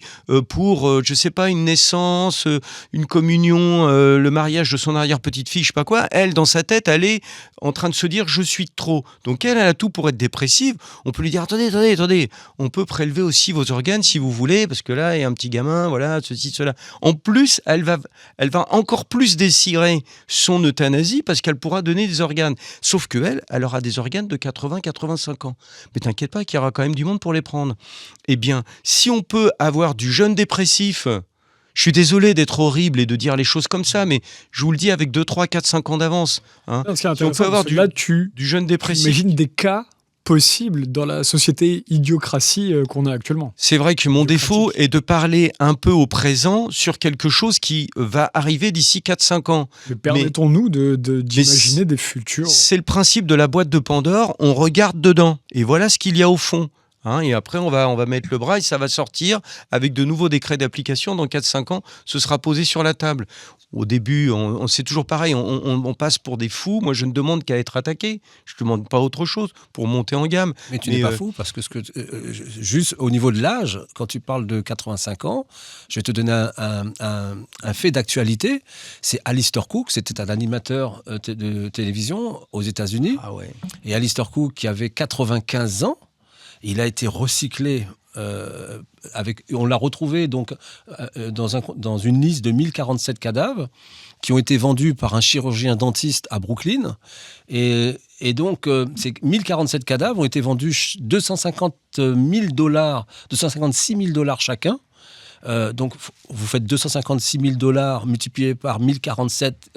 pour, je sais pas, une naissance, une communion, le mariage de son arrière-petite-fille, je sais pas quoi, elle, dans sa tête, elle est en train de se dire « je suis trop ». Donc elle a tout pour être dépressive. On peut lui dire « attendez, on peut prélever aussi vos organes si vous voulez, parce que là, il y a un petit gamin, voilà, ceci, cela ». En plus, elle va encore plus désirer son euthanasie parce qu'elle pourra donner des organes. Sauf qu'elle aura des organes de 80-85 ans. Mais t'inquiète pas qu'il y aura quand même du monde pour les prendre. Eh bien, si on peut avoir du jeune dépressif, je suis désolé d'être horrible et de dire les choses comme ça, mais je vous le dis avec 2, 3, 4, 5 ans d'avance. Ce qui est si on peut avoir du jeune dépressif. Imagine des cas possible dans la société idiocratie qu'on a actuellement. C'est vrai que mon défaut est de parler un peu au présent sur quelque chose qui va arriver d'ici 4-5 ans. Mais permettons-nous d'imaginer des futurs. C'est le principe de la boîte de Pandore, on regarde dedans et voilà ce qu'il y a au fond. Et après, on va mettre le bras et ça va sortir avec de nouveaux décrets d'application. Dans 4-5 ans, ce sera posé sur la table. Au début, c'est toujours pareil, on passe pour des fous. Moi, je ne demande qu'à être attaqué. Je ne demande pas autre chose pour monter en gamme. Mais tu n'es pas fou, parce que juste au niveau de l'âge, quand tu parles de 85 ans, je vais te donner un fait d'actualité. C'est Alistair Cook, c'était un animateur de télévision aux États-Unis. Ah ouais. Et Alistair Cook, qui avait 95 ans, il a été recyclé. On l'a retrouvé donc, dans une liste de 1047 cadavres qui ont été vendus par un chirurgien dentiste à Brooklyn. Et donc, ces 1047 cadavres ont été vendus $256,000 chacun. Donc, vous faites $256,000 multiplié par 1047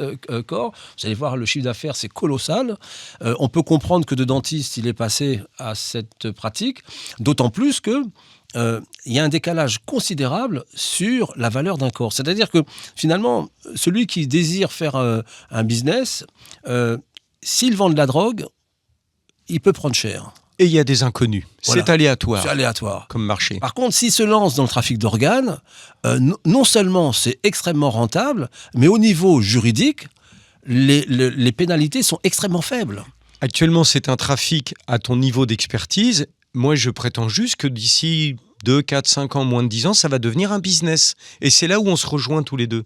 corps. Vous allez voir, le chiffre d'affaires, c'est colossal. On peut comprendre que de dentiste, il est passé à cette pratique. D'autant plus que il y a un décalage considérable sur la valeur d'un corps. C'est-à-dire que, finalement, celui qui désire faire un business, s'il vend de la drogue, il peut prendre cher. Et il y a des inconnus. Voilà. C'est aléatoire. C'est aléatoire. Comme marché. Par contre, s'il se lance dans le trafic d'organes, non seulement c'est extrêmement rentable, mais au niveau juridique, les pénalités sont extrêmement faibles. Actuellement, c'est un trafic à ton niveau d'expertise. Moi, je prétends juste que d'ici 2, 4, 5 ans, moins de 10 ans, ça va devenir un business. Et c'est là où on se rejoint tous les deux.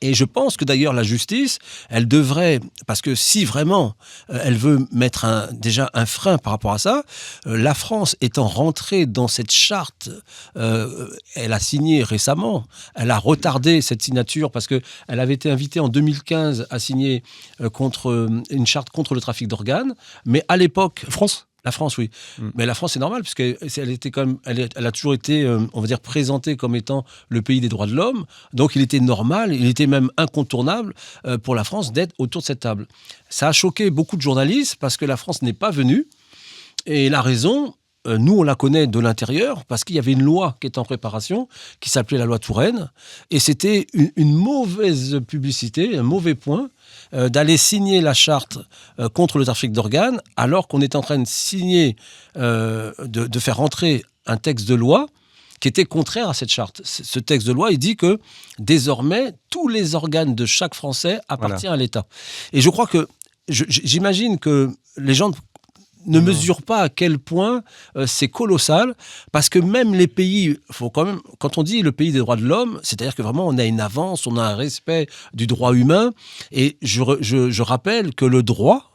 Et je pense que d'ailleurs la justice, elle devrait, parce que si vraiment elle veut mettre déjà un frein par rapport à ça, la France étant rentrée dans cette charte, elle a signé récemment, elle a retardé cette signature parce qu'elle avait été invitée en 2015 à signer une charte contre le trafic d'organes, mais à l'époque... La France, oui. Mais la France, c'est normal, puisqu'elle a toujours été, on va dire, présentée comme étant le pays des droits de l'homme. Donc, il était normal, il était même incontournable pour la France d'être autour de cette table. Ça a choqué beaucoup de journalistes parce que la France n'est pas venue. Et la raison, nous, on la connaît de l'intérieur parce qu'il y avait une loi qui était en préparation, qui s'appelait la loi Touraine. Et c'était une mauvaise publicité, un mauvais point, d'aller signer la charte contre le trafic d'organes alors qu'on est en train de signer, de faire rentrer un texte de loi qui était contraire à cette charte. Ce texte de loi, il dit que désormais, tous les organes de chaque Français appartiennent à l'État. Et je crois que, j'imagine que les gens ne mesurent pas à quel point c'est colossal, parce que même les pays, faut quand même, quand on dit le pays des droits de l'homme, c'est-à-dire que vraiment on a une avance, on a un respect du droit humain, et je rappelle que le droit,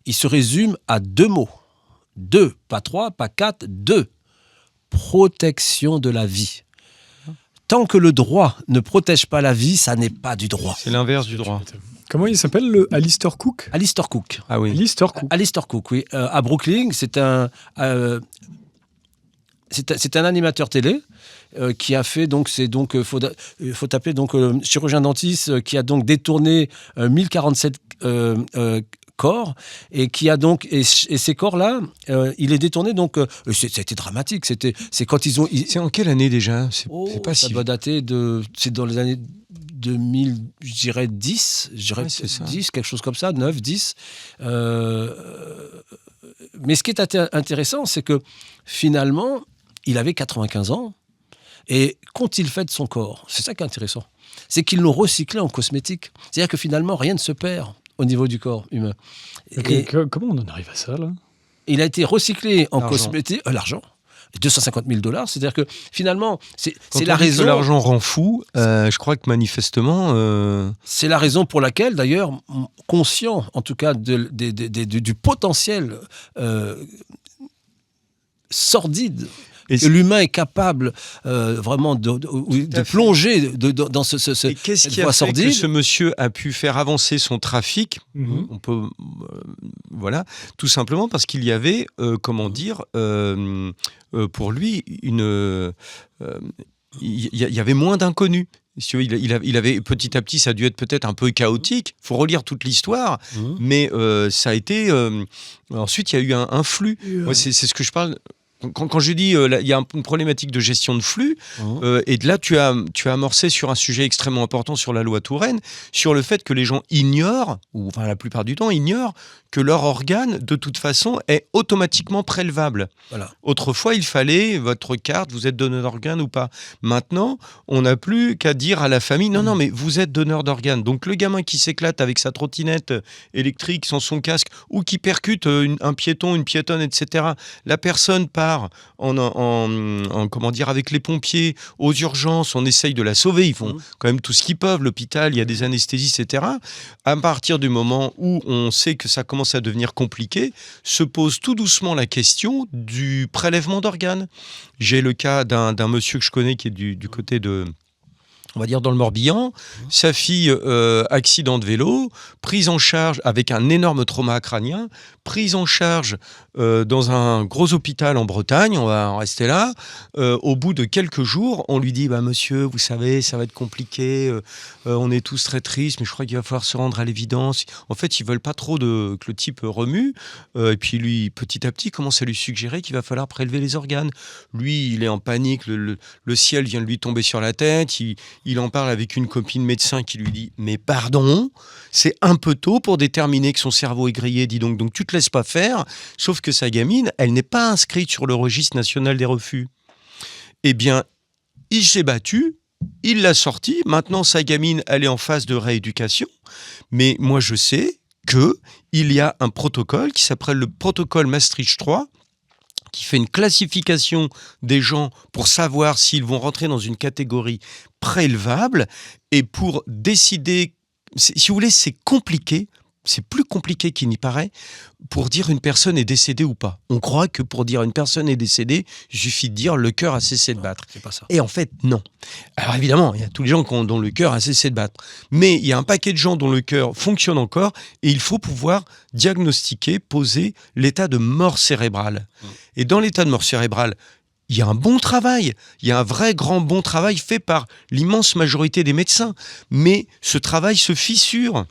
il se résume à 2 mots. 2, pas 3, pas 4, 2. Protection de la vie. Tant que le droit ne protège pas la vie, ça n'est pas du droit. C'est l'inverse du droit. Comment il s'appelle, le Alistair Cook ? Alistair Cook. Ah oui. Alistair Cook, oui. À Brooklyn, c'est un animateur télé qui a fait faut taper chirurgien dentiste qui a donc détourné 1047 corps et qui a donc et ces corps-là, il est détourné c'était dramatique. C'est quand ils ont. C'est en quelle année déjà ? C'est pas ça si. doit dater c'est dans les années 2000, je dirais 10, c'est ça. 10, quelque chose comme ça, 9, 10. Mais ce qui est intéressant, c'est que finalement, il avait 95 ans. Et qu'ont-ils fait de son corps ? C'est ça qui est intéressant. C'est qu'ils l'ont recyclé en cosmétique. C'est-à-dire que finalement, rien ne se perd au niveau du corps humain. Comment on en arrive à ça, là ? Il a été recyclé en cosmétique. L'argent. $250,000, c'est-à-dire que finalement, c'est la raison. Que l'argent rend fou, je crois que manifestement. C'est la raison pour laquelle, d'ailleurs, conscient en tout cas du potentiel sordide que l'humain est capable vraiment de plonger dans cette voie sordide. Et qu'est-ce qui a fait que ce monsieur a pu faire avancer son trafic ? On peut, voilà, tout simplement parce qu'il y avait, pour lui, il y avait moins d'inconnus. Si tu veux, il avait petit à petit, ça a dû être peut-être un peu chaotique. Il faut relire toute l'histoire, mais ça a été. Ensuite, il y a eu un flux. Moi, c'est ce que je parle. Quand je dis il y a une problématique de gestion de flux, et de là tu as amorcé sur un sujet extrêmement important sur la loi Touraine, sur le fait que les gens ignorent, ou enfin la plupart du temps ignorent, que leur organe de toute façon est automatiquement prélevable. Voilà. Autrefois, il fallait votre carte, vous êtes donneur d'organe ou pas. Maintenant, on n'a plus qu'à dire à la famille non mais vous êtes donneur d'organe. Donc le gamin qui s'éclate avec sa trottinette électrique sans son casque ou qui percute un piéton, une piétonne, etc. La personne part comment dire, avec les pompiers aux urgences, on essaye de la sauver, ils font quand même tout ce qu'ils peuvent, l'hôpital, il y a des anesthésistes, etc. À partir du moment où on sait que ça commence à devenir compliqué, se pose tout doucement la question du prélèvement d'organes. J'ai le cas d'un monsieur que je connais qui est du côté de... on va dire dans le Morbihan, sa fille, accident de vélo, prise en charge avec un énorme trauma crânien, prise en charge dans un gros hôpital en Bretagne, on va en rester là. Au bout de quelques jours, on lui dit monsieur, vous savez, ça va être compliqué, on est tous très tristes, mais je crois qu'il va falloir se rendre à l'évidence. En fait, ils veulent pas trop que le type remue, et puis lui, petit à petit, commence à lui suggérer qu'il va falloir prélever les organes. Lui, il est en panique, le ciel vient de lui tomber sur la tête, il en parle avec une copine médecin qui lui dit « Mais pardon, c'est un peu tôt pour déterminer que son cerveau est grillé, dis donc tu te laisses pas faire. » Sauf que sa gamine, elle n'est pas inscrite sur le registre national des refus. Eh bien, il s'est battu, il l'a sorti. Maintenant, sa gamine, elle est en phase de rééducation. Mais moi, je sais qu'il y a un protocole qui s'appelle le protocole Maastricht 3, qui fait une classification des gens pour savoir s'ils vont rentrer dans une catégorie prélevable. Et pour décider, si vous voulez, c'est compliqué, c'est plus compliqué qu'il n'y paraît, pour dire une personne est décédée ou pas. On croit que pour dire une personne est décédée, il suffit de dire le cœur a cessé de battre. C'est pas ça. Et en fait, non. Alors évidemment, il y a tous les gens dont le cœur a cessé de battre. Mais il y a un paquet de gens dont le cœur fonctionne encore et il faut pouvoir diagnostiquer, poser l'état de mort cérébrale. Et dans l'état de mort cérébrale, il y a un bon travail, il y a un vrai grand bon travail fait par l'immense majorité des médecins. Mais ce travail se fissure.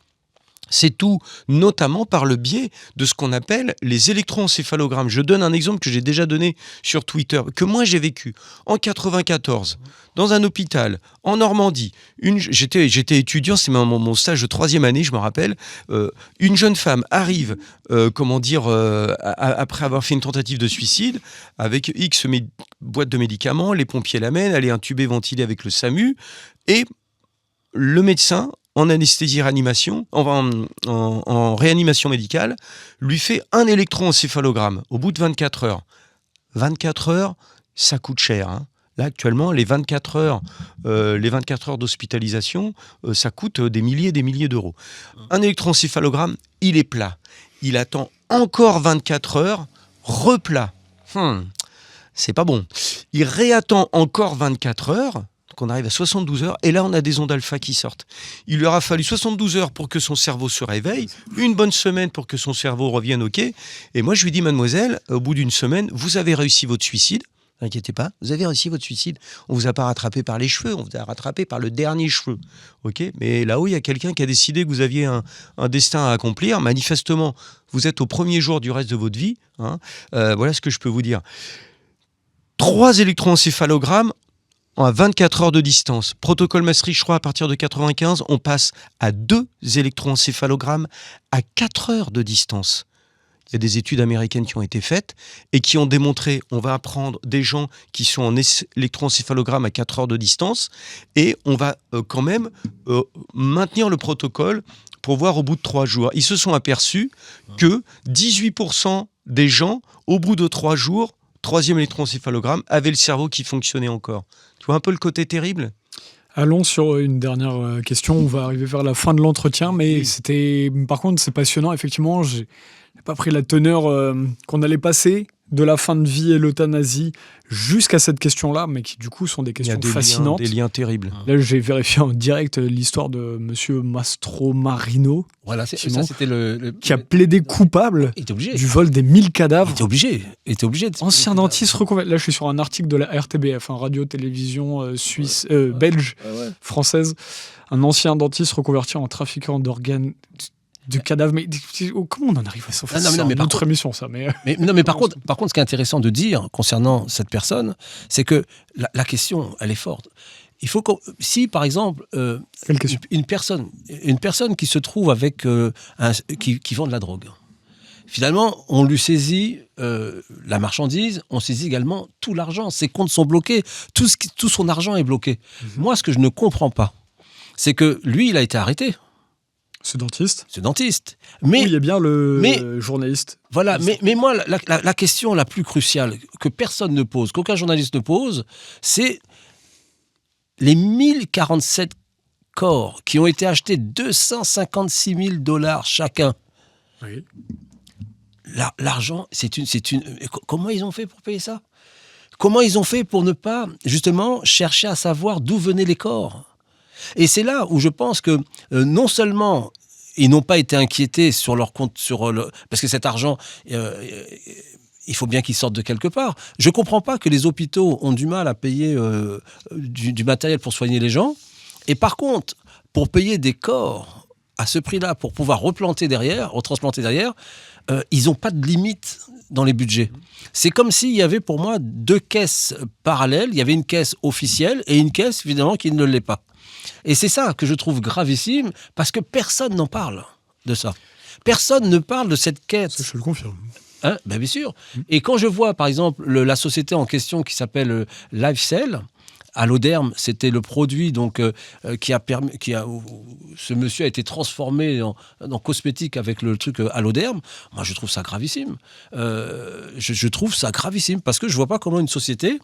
C'est tout, notamment par le biais de ce qu'on appelle les électroencéphalogrammes. Je donne un exemple que j'ai déjà donné sur Twitter, que moi j'ai vécu en 94, dans un hôpital, en Normandie. J'étais étudiant, c'est mon stage de 3e année, je me rappelle. Une jeune femme arrive, après avoir fait une tentative de suicide, avec X boîtes de médicaments, les pompiers l'amènent, elle est intubée, ventilée avec le SAMU, et le médecin, en anesthésie-réanimation, en réanimation médicale, lui fait un électroencéphalogramme au bout de 24 heures. 24 heures, ça coûte cher. Hein. Là, actuellement, les 24 heures d'hospitalisation, ça coûte des milliers d'euros. Un électroencéphalogramme, il est plat. Il attend encore 24 heures, replat. C'est pas bon. Il réattend encore 24 heures, qu'on arrive à 72 heures, et là on a des ondes alpha qui sortent. Il lui aura fallu 72 heures pour que son cerveau se réveille, une bonne semaine pour que son cerveau revienne OK, et moi je lui dis, mademoiselle, au bout d'une semaine, vous avez réussi votre suicide, n'inquiétez pas, vous avez réussi votre suicide, on vous a pas rattrapé par les cheveux, on vous a rattrapé par le dernier cheveu, OK, mais là-haut il y a quelqu'un qui a décidé que vous aviez un destin à accomplir, manifestement, vous êtes au premier jour du reste de votre vie, hein. Voilà ce que je peux vous dire. 3 électroencéphalogrammes à 24 heures de distance. Protocole Maastricht, je crois, à partir de 95, on passe à 2 électroencéphalogrammes à 4 heures de distance. Il y a des études américaines qui ont été faites et qui ont démontré, on va apprendre des gens qui sont en électroencéphalogramme à 4 heures de distance et on va quand même maintenir le protocole pour voir au bout de 3 jours. Ils se sont aperçus que 18% des gens, au bout de 3 jours, 3e électroencéphalogramme, avaient le cerveau qui fonctionnait encore. Tu vois un peu le côté terrible ? Allons sur une dernière question. On va arriver vers la fin de l'entretien, mais par contre, c'est passionnant. Effectivement, j'ai pas pris la teneur qu'on allait passer, de la fin de vie et l'euthanasie jusqu'à cette question-là, mais qui du coup sont des questions fascinantes. Des liens terribles. Là, j'ai vérifié en direct l'histoire de Monsieur Mastromarino. Voilà, ça c'était qui a plaidé coupable du vol des 1000 cadavres. Il était obligé. Ancien dentiste reconverti. Là, je suis sur un article de la RTBF, radio-télévision suisse, belge, française. Un ancien dentiste reconverti en trafiquant d'organes de cadavres. Mais comment on en arrive à ça? C'est une autre émission, ça. Mais par contre, ce qui est intéressant de dire concernant cette personne, c'est que la question, elle est forte. Il faut si, par exemple, une personne qui se trouve avec qui vend de la drogue, finalement, on lui saisit la marchandise, on saisit également tout l'argent. Ses comptes sont bloqués, tout son argent est bloqué. Moi, ce que je ne comprends pas, c'est que lui, il a été arrêté. Ce dentiste. Mais il y a bien le journaliste. Voilà, mais moi, la question la plus cruciale que personne ne pose, qu'aucun journaliste ne pose, c'est les 1047 corps qui ont été achetés $256 000 chacun. Oui. L'argent, c'est une. Comment ils ont fait pour payer ça? Comment ils ont fait pour ne pas, justement, chercher à savoir d'où venaient les corps? Et c'est là où je pense que non seulement ils n'ont pas été inquiétés sur leur compte, parce que cet argent, il faut bien qu'il sorte de quelque part. Je ne comprends pas que les hôpitaux ont du mal à payer du matériel pour soigner les gens. Et par contre, pour payer des corps à ce prix-là, pour pouvoir retransplanter derrière, ils n'ont pas de limite dans les budgets. C'est comme s'il y avait pour moi deux caisses parallèles. Il y avait une caisse officielle et une caisse, évidemment, qui ne l'est pas. Et c'est ça que je trouve gravissime, parce que personne n'en parle de ça. Personne ne parle de cette quête. Ça, je le confirme. Ben, bien sûr. Et quand je vois, par exemple, la société en question qui s'appelle LifeCell, Alloderm, c'était le produit donc qui a permis, ce monsieur a été transformé en cosmétique avec le truc Alloderm. Moi, je trouve ça gravissime. Je trouve ça gravissime parce que je vois pas comment une société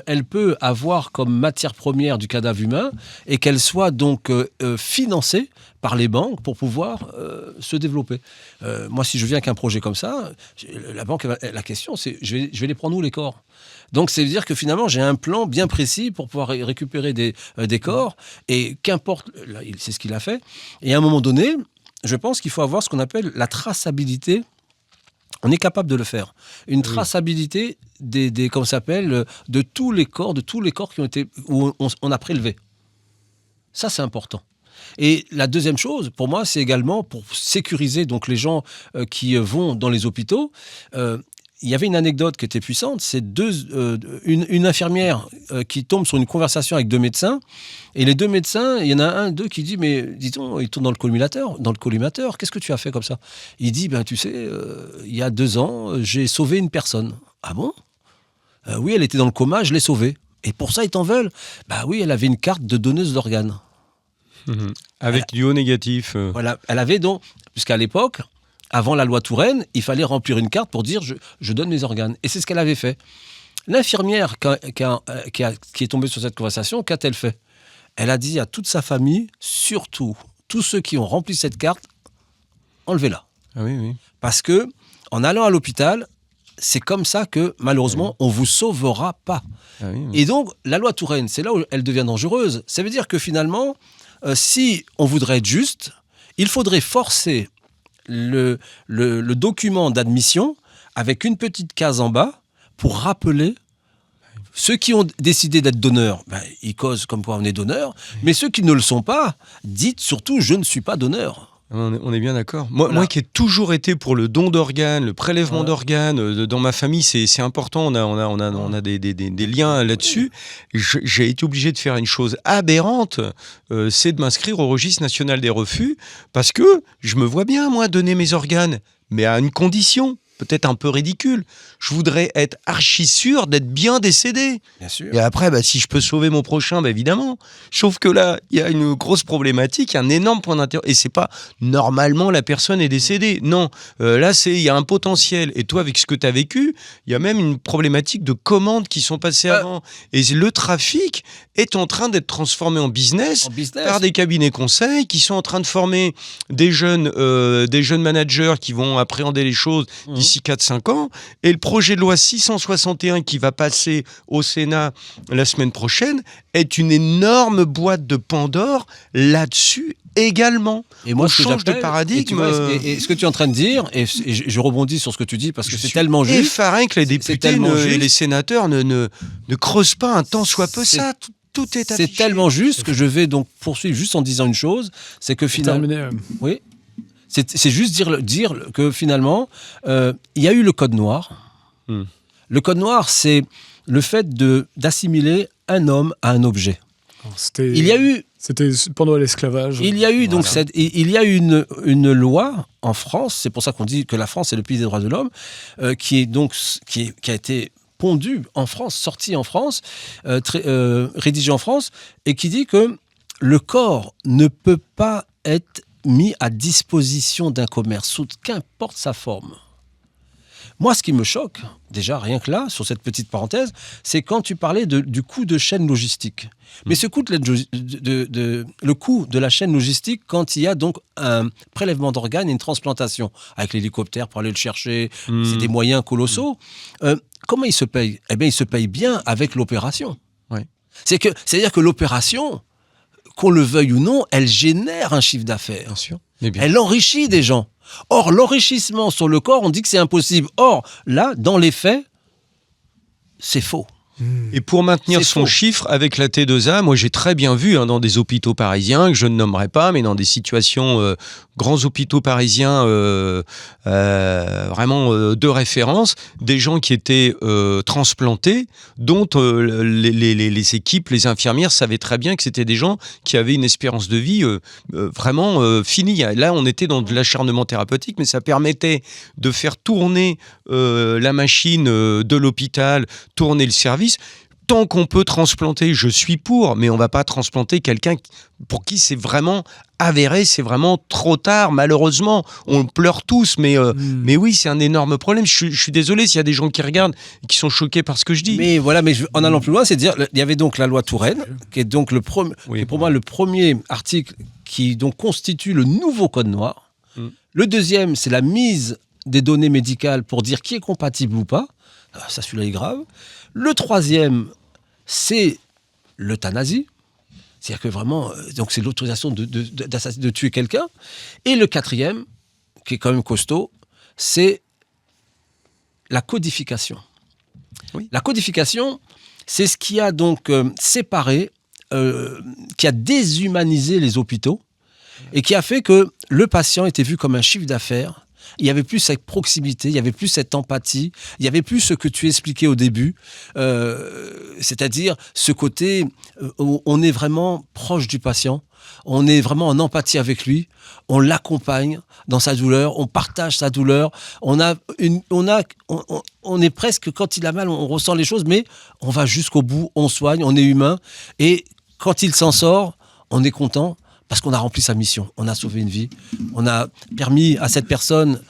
elle peut avoir comme matière première du cadavre humain et qu'elle soit donc financée par les banques pour pouvoir se développer. Moi, si je viens avec un projet comme ça, la banque, la question, c'est je vais les prendre où les corps? Donc, c'est dire que finalement, j'ai un plan bien précis pour pouvoir récupérer des corps. Et qu'importe, c'est ce qu'il a fait. Et à un moment donné, je pense qu'il faut avoir ce qu'on appelle la traçabilité. On est capable de le faire. Une traçabilité comment ça s'appelle, de tous les corps qui ont été, où on a prélevé. Ça, c'est important. Et la deuxième chose, pour moi, c'est également pour sécuriser donc les gens qui vont dans les hôpitaux. Il y avait une anecdote qui était puissante, c'est une infirmière qui tombe sur une conversation avec deux médecins, et les deux médecins, il y en a un d'eux qui dit, mais dis-donc, il tourne dans le collimateur, qu'est-ce que tu as fait comme ça? Il dit, tu sais, il y a 2 ans, j'ai sauvé une personne. Ah bon? Oui, elle était dans le coma, je l'ai sauvée. Et pour ça, ils t'en veulent? Oui, elle avait une carte de donneuse d'organes. Avec du O négatif. Voilà, elle avait donc, puisqu'à l'époque, avant la loi Touraine, il fallait remplir une carte pour dire je donne mes organes. Et c'est ce qu'elle avait fait. L'infirmière qui est tombée sur cette conversation, qu'a-t-elle fait? Elle a dit à toute sa famille, surtout tous ceux qui ont rempli cette carte, enlevez-la. Ah oui. Parce que en allant à l'hôpital, c'est comme ça que malheureusement on vous sauvera pas. Ah oui. Et donc la loi Touraine, c'est là où elle devient dangereuse. Ça veut dire que finalement, si on voudrait être juste, il faudrait forcer le document d'admission avec une petite case en bas pour rappeler ceux qui ont décidé d'être donneurs, ils causent comme quoi on est donneur, mais ceux qui ne le sont pas, dites surtout je ne suis pas donneur. On est bien d'accord. Moi qui ai toujours été pour le don d'organes, le prélèvement d'organes, dans ma famille, c'est important. On a des liens là-dessus. J'ai été obligé de faire une chose aberrante, c'est de m'inscrire au registre national des refus, parce que je me vois bien, moi, donner mes organes, mais à une condition. Peut-être un peu ridicule. Je voudrais être archi sûr d'être bien décédé. Bien sûr. Et après, si je peux sauver mon prochain, évidemment. Sauf que là, il y a une grosse problématique, un énorme point d'intérêt. Et c'est pas normalement la personne est décédée. Non, là, il y a un potentiel. Et toi, avec ce que tu as vécu, il y a même une problématique de commandes qui sont passées avant. Et le trafic est en train d'être transformé en business par des cabinets conseils qui sont en train de former des jeunes managers qui vont appréhender les choses d'ici d'ici 4-5 ans. Et le projet de loi 661 qui va passer au Sénat la semaine prochaine est une énorme boîte de Pandore là-dessus également. Et moi, on change de paradigme. Et ce que tu es en train de dire, et je rebondis sur ce que tu dis parce que c'est tellement juste. Effaré que les députés et les sénateurs ne creusent pas un tant soit peu ça. Tout est affiché. C'est tellement juste que je vais donc poursuivre juste en disant une chose, c'est que finalement, oui, c'est juste dire que finalement, il y a eu le code noir. Le code noir, c'est le fait d'assimiler un homme à un objet. C'était pendant l'esclavage. Il y a eu donc une loi en France, c'est pour ça qu'on dit que la France est le pays des droits de l'homme, qui a été pondue en France, sortie en France, rédigée en France, et qui dit que le corps ne peut pas être mis à disposition d'un commerce, sous qu'importe sa forme. Moi, ce qui me choque, déjà, rien que là, sur cette petite parenthèse, c'est quand tu parlais du coût de chaîne logistique. Mais ce coût le coût de la chaîne logistique, quand il y a donc un prélèvement d'organes et une transplantation, avec l'hélicoptère pour aller le chercher, c'est des moyens colossaux. Comment il se paye ? Eh bien, il se paye bien avec l'opération. Ouais. C'est-à-dire que l'opération, qu'on le veuille ou non, elle génère un chiffre d'affaires. Bien sûr. Elle enrichit des gens. Or, l'enrichissement sur le corps, on dit que c'est impossible. Or, là, dans les faits, c'est faux. Et pour maintenir son chiffre avec la T2A, moi j'ai très bien vu dans des hôpitaux parisiens, que je ne nommerai pas, mais dans des situations, grands hôpitaux parisiens vraiment de référence, des gens qui étaient transplantés, dont les équipes, les infirmières savaient très bien que c'était des gens qui avaient une espérance de vie vraiment finie. Là, on était dans de l'acharnement thérapeutique, mais ça permettait de faire tourner la machine de l'hôpital, tourner le service. Tant qu'on peut transplanter, je suis pour, mais on ne va pas transplanter quelqu'un pour qui c'est vraiment avéré, c'est vraiment trop tard, malheureusement. On pleure tous, mais oui, c'est un énorme problème. Je suis désolé s'il y a des gens qui regardent et qui sont choqués par ce que je dis. Mais voilà, en allant plus loin, c'est de dire, il y avait donc la loi Touraine, qui est donc qui est pour moi le premier article qui donc constitue le nouveau code noir. Le deuxième, c'est la mise des données médicales pour dire qui est compatible ou pas. Ça, celui-là est grave. Le troisième, c'est l'euthanasie. C'est-à-dire que vraiment, donc c'est l'autorisation de tuer quelqu'un. Et le quatrième, qui est quand même costaud, c'est la codification. Oui. La codification, c'est ce qui a donc séparé, qui a déshumanisé les hôpitaux et qui a fait que le patient était vu comme un chiffre d'affaires. Il n'y avait plus cette proximité, il n'y avait plus cette empathie, il n'y avait plus ce que tu expliquais au début, c'est-à-dire ce côté où on est vraiment proche du patient, on est vraiment en empathie avec lui, on l'accompagne dans sa douleur, on partage sa douleur, on est presque, quand il a mal, on ressent les choses, mais on va jusqu'au bout, on soigne, on est humain, et quand il s'en sort, on est content. Parce qu'on a rempli sa mission, on a sauvé une vie, on a permis à cette personne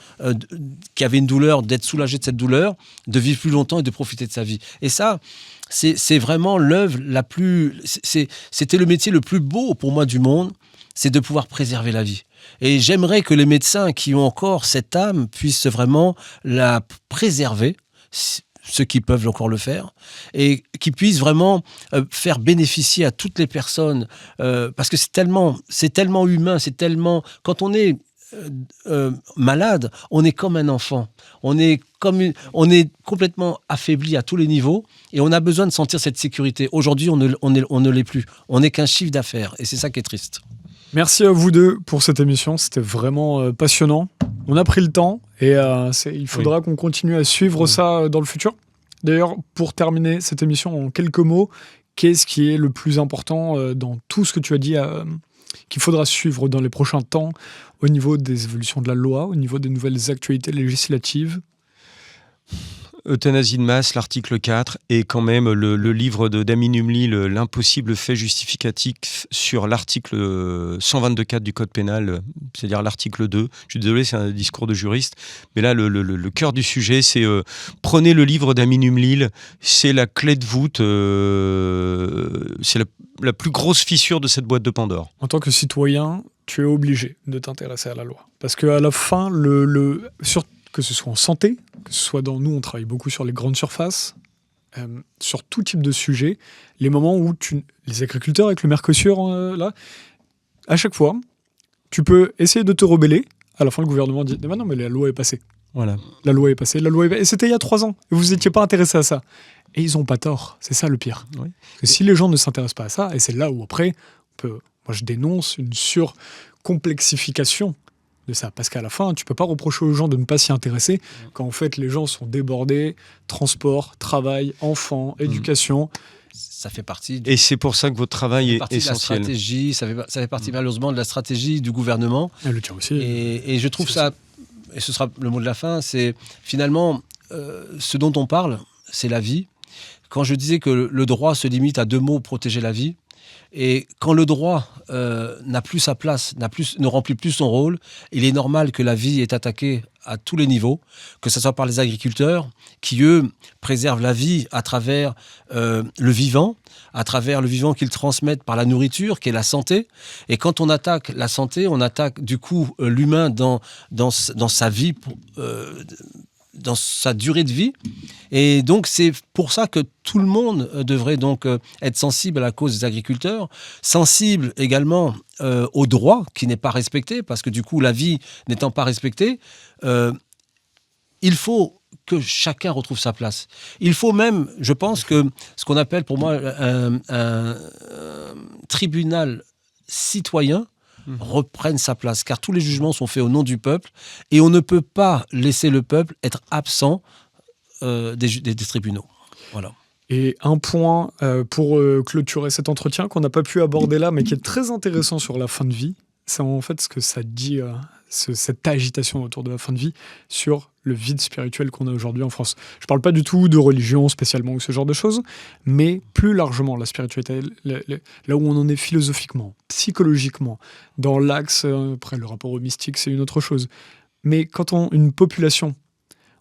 qui avait une douleur d'être soulagée de cette douleur, de vivre plus longtemps et de profiter de sa vie. Et ça, c'est vraiment l'œuvre la plus... C'était le métier le plus beau pour moi du monde, c'est de pouvoir préserver la vie. Et j'aimerais que les médecins qui ont encore cette âme puissent vraiment la préserver, ceux qui peuvent encore le faire, et qui puissent vraiment faire bénéficier à toutes les personnes, parce que c'est tellement humain, c'est tellement... Quand on est malade, on est comme un enfant, on est complètement affaibli à tous les niveaux, et on a besoin de sentir cette sécurité. Aujourd'hui, on ne l'est plus, on n'est qu'un chiffre d'affaires, et c'est ça qui est triste. Merci à vous deux pour cette émission, c'était vraiment passionnant. On a pris le temps et il faudra qu'on continue à suivre ça dans le futur. D'ailleurs, pour terminer cette émission en quelques mots, qu'est-ce qui est le plus important dans tout ce que tu as dit qu'il faudra suivre dans les prochains temps au niveau des évolutions de la loi, au niveau des nouvelles actualités législatives ? Euthanasie de masse, l'article 4, et quand même le livre d'Amin Umli, l'impossible fait justificatif sur l'article 122.4 du Code pénal, c'est-à-dire l'article 2. Je suis désolé, c'est un discours de juriste, mais là, le cœur du sujet, c'est prenez le livre d'Amin Umli, c'est la clé de voûte, c'est la plus grosse fissure de cette boîte de Pandore. En tant que citoyen, tu es obligé de t'intéresser à la loi. Parce qu'à la fin, que ce soit en santé, que ce soit dans nous, on travaille beaucoup sur les grandes surfaces, sur tout type de sujet. Les moments où les agriculteurs avec le Mercosur, là, à chaque fois, tu peux essayer de te rebeller. À la fin, le gouvernement dit non, mais la loi est passée. Voilà. La loi est passée. Et c'était il y a 3 ans. Et vous n'étiez pas intéressé à ça. Et ils n'ont pas tort. C'est ça le pire. Oui. Que si les gens ne s'intéressent pas à ça, et c'est là où après, moi je dénonce une surcomplexification de ça. Parce qu'à la fin, tu ne peux pas reprocher aux gens de ne pas s'y intéresser quand en fait les gens sont débordés. Transport, travail, enfants, éducation. Ça fait partie. Et c'est pour ça que votre travail est essentiel. De la stratégie, ça fait partie malheureusement de la stratégie du gouvernement. Et le tien aussi. Et je trouve ça, et ce sera le mot de la fin, c'est finalement ce dont on parle, c'est la vie. Quand je disais que le droit se limite à 2 mots, protéger la vie, et quand le droit n'a plus sa place, ne remplit plus son rôle, il est normal que la vie est attaquée à tous les niveaux, que ce soit par les agriculteurs qui, eux, préservent la vie à travers le vivant, à travers le vivant qu'ils transmettent par la nourriture, qui est la santé. Et quand on attaque la santé, on attaque du coup l'humain dans sa vie, dans sa durée de vie. Et donc, c'est pour ça que tout le monde devrait donc être sensible à la cause des agriculteurs, sensible également au droit qui n'est pas respecté, parce que du coup, la vie n'étant pas respectée, il faut que chacun retrouve sa place. Il faut même, je pense que ce qu'on appelle pour moi un tribunal citoyen reprenne sa place, car tous les jugements sont faits au nom du peuple et on ne peut pas laisser le peuple être absent des tribunaux. Voilà. Et un point pour clôturer cet entretien qu'on n'a pas pu aborder là, mais qui est très intéressant sur la fin de vie, c'est en fait ce que ça dit, cette agitation autour de la fin de vie sur le vide spirituel qu'on a aujourd'hui en France. Je ne parle pas du tout de religion spécialement ou ce genre de choses, mais plus largement la spiritualité, là où on en est philosophiquement, psychologiquement, dans l'axe, après le rapport au mystique c'est une autre chose, mais quand une population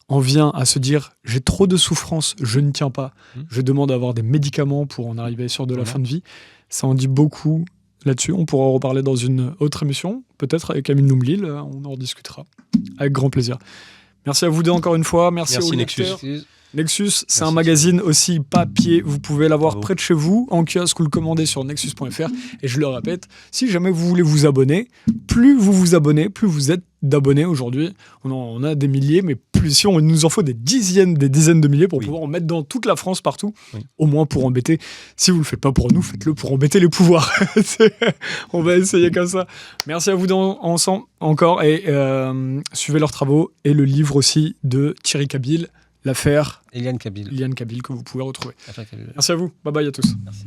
en vient à se dire « j'ai trop de souffrance, je ne tiens pas, je demande à avoir des médicaments pour en arriver sur de la fin de vie », ça en dit beaucoup là-dessus. On pourra en reparler dans une autre émission, peut-être avec Amine Noumlil, on en rediscutera avec grand plaisir. Merci à vous deux encore une fois, merci aux lecteurs. Nexus, c'est un magazine aussi papier, vous pouvez l'avoir près de chez vous, en kiosque ou le commander sur nexus.fr. Et je le répète, si jamais vous voulez vous abonner, plus vous vous abonnez, plus vous êtes d'abonnés aujourd'hui. On a des milliers, mais plus il nous en faut des dizaines de milliers pour pouvoir en mettre dans toute la France, partout. Au moins pour embêter. Si vous ne le faites pas pour nous, faites-le pour embêter les pouvoirs. On va essayer comme ça. Merci à vous ensemble encore et suivez leurs travaux et le livre aussi de Thierry Cabil. L'affaire Eliane Kabil que vous pouvez retrouver. Merci à vous. Bye bye à tous. Merci.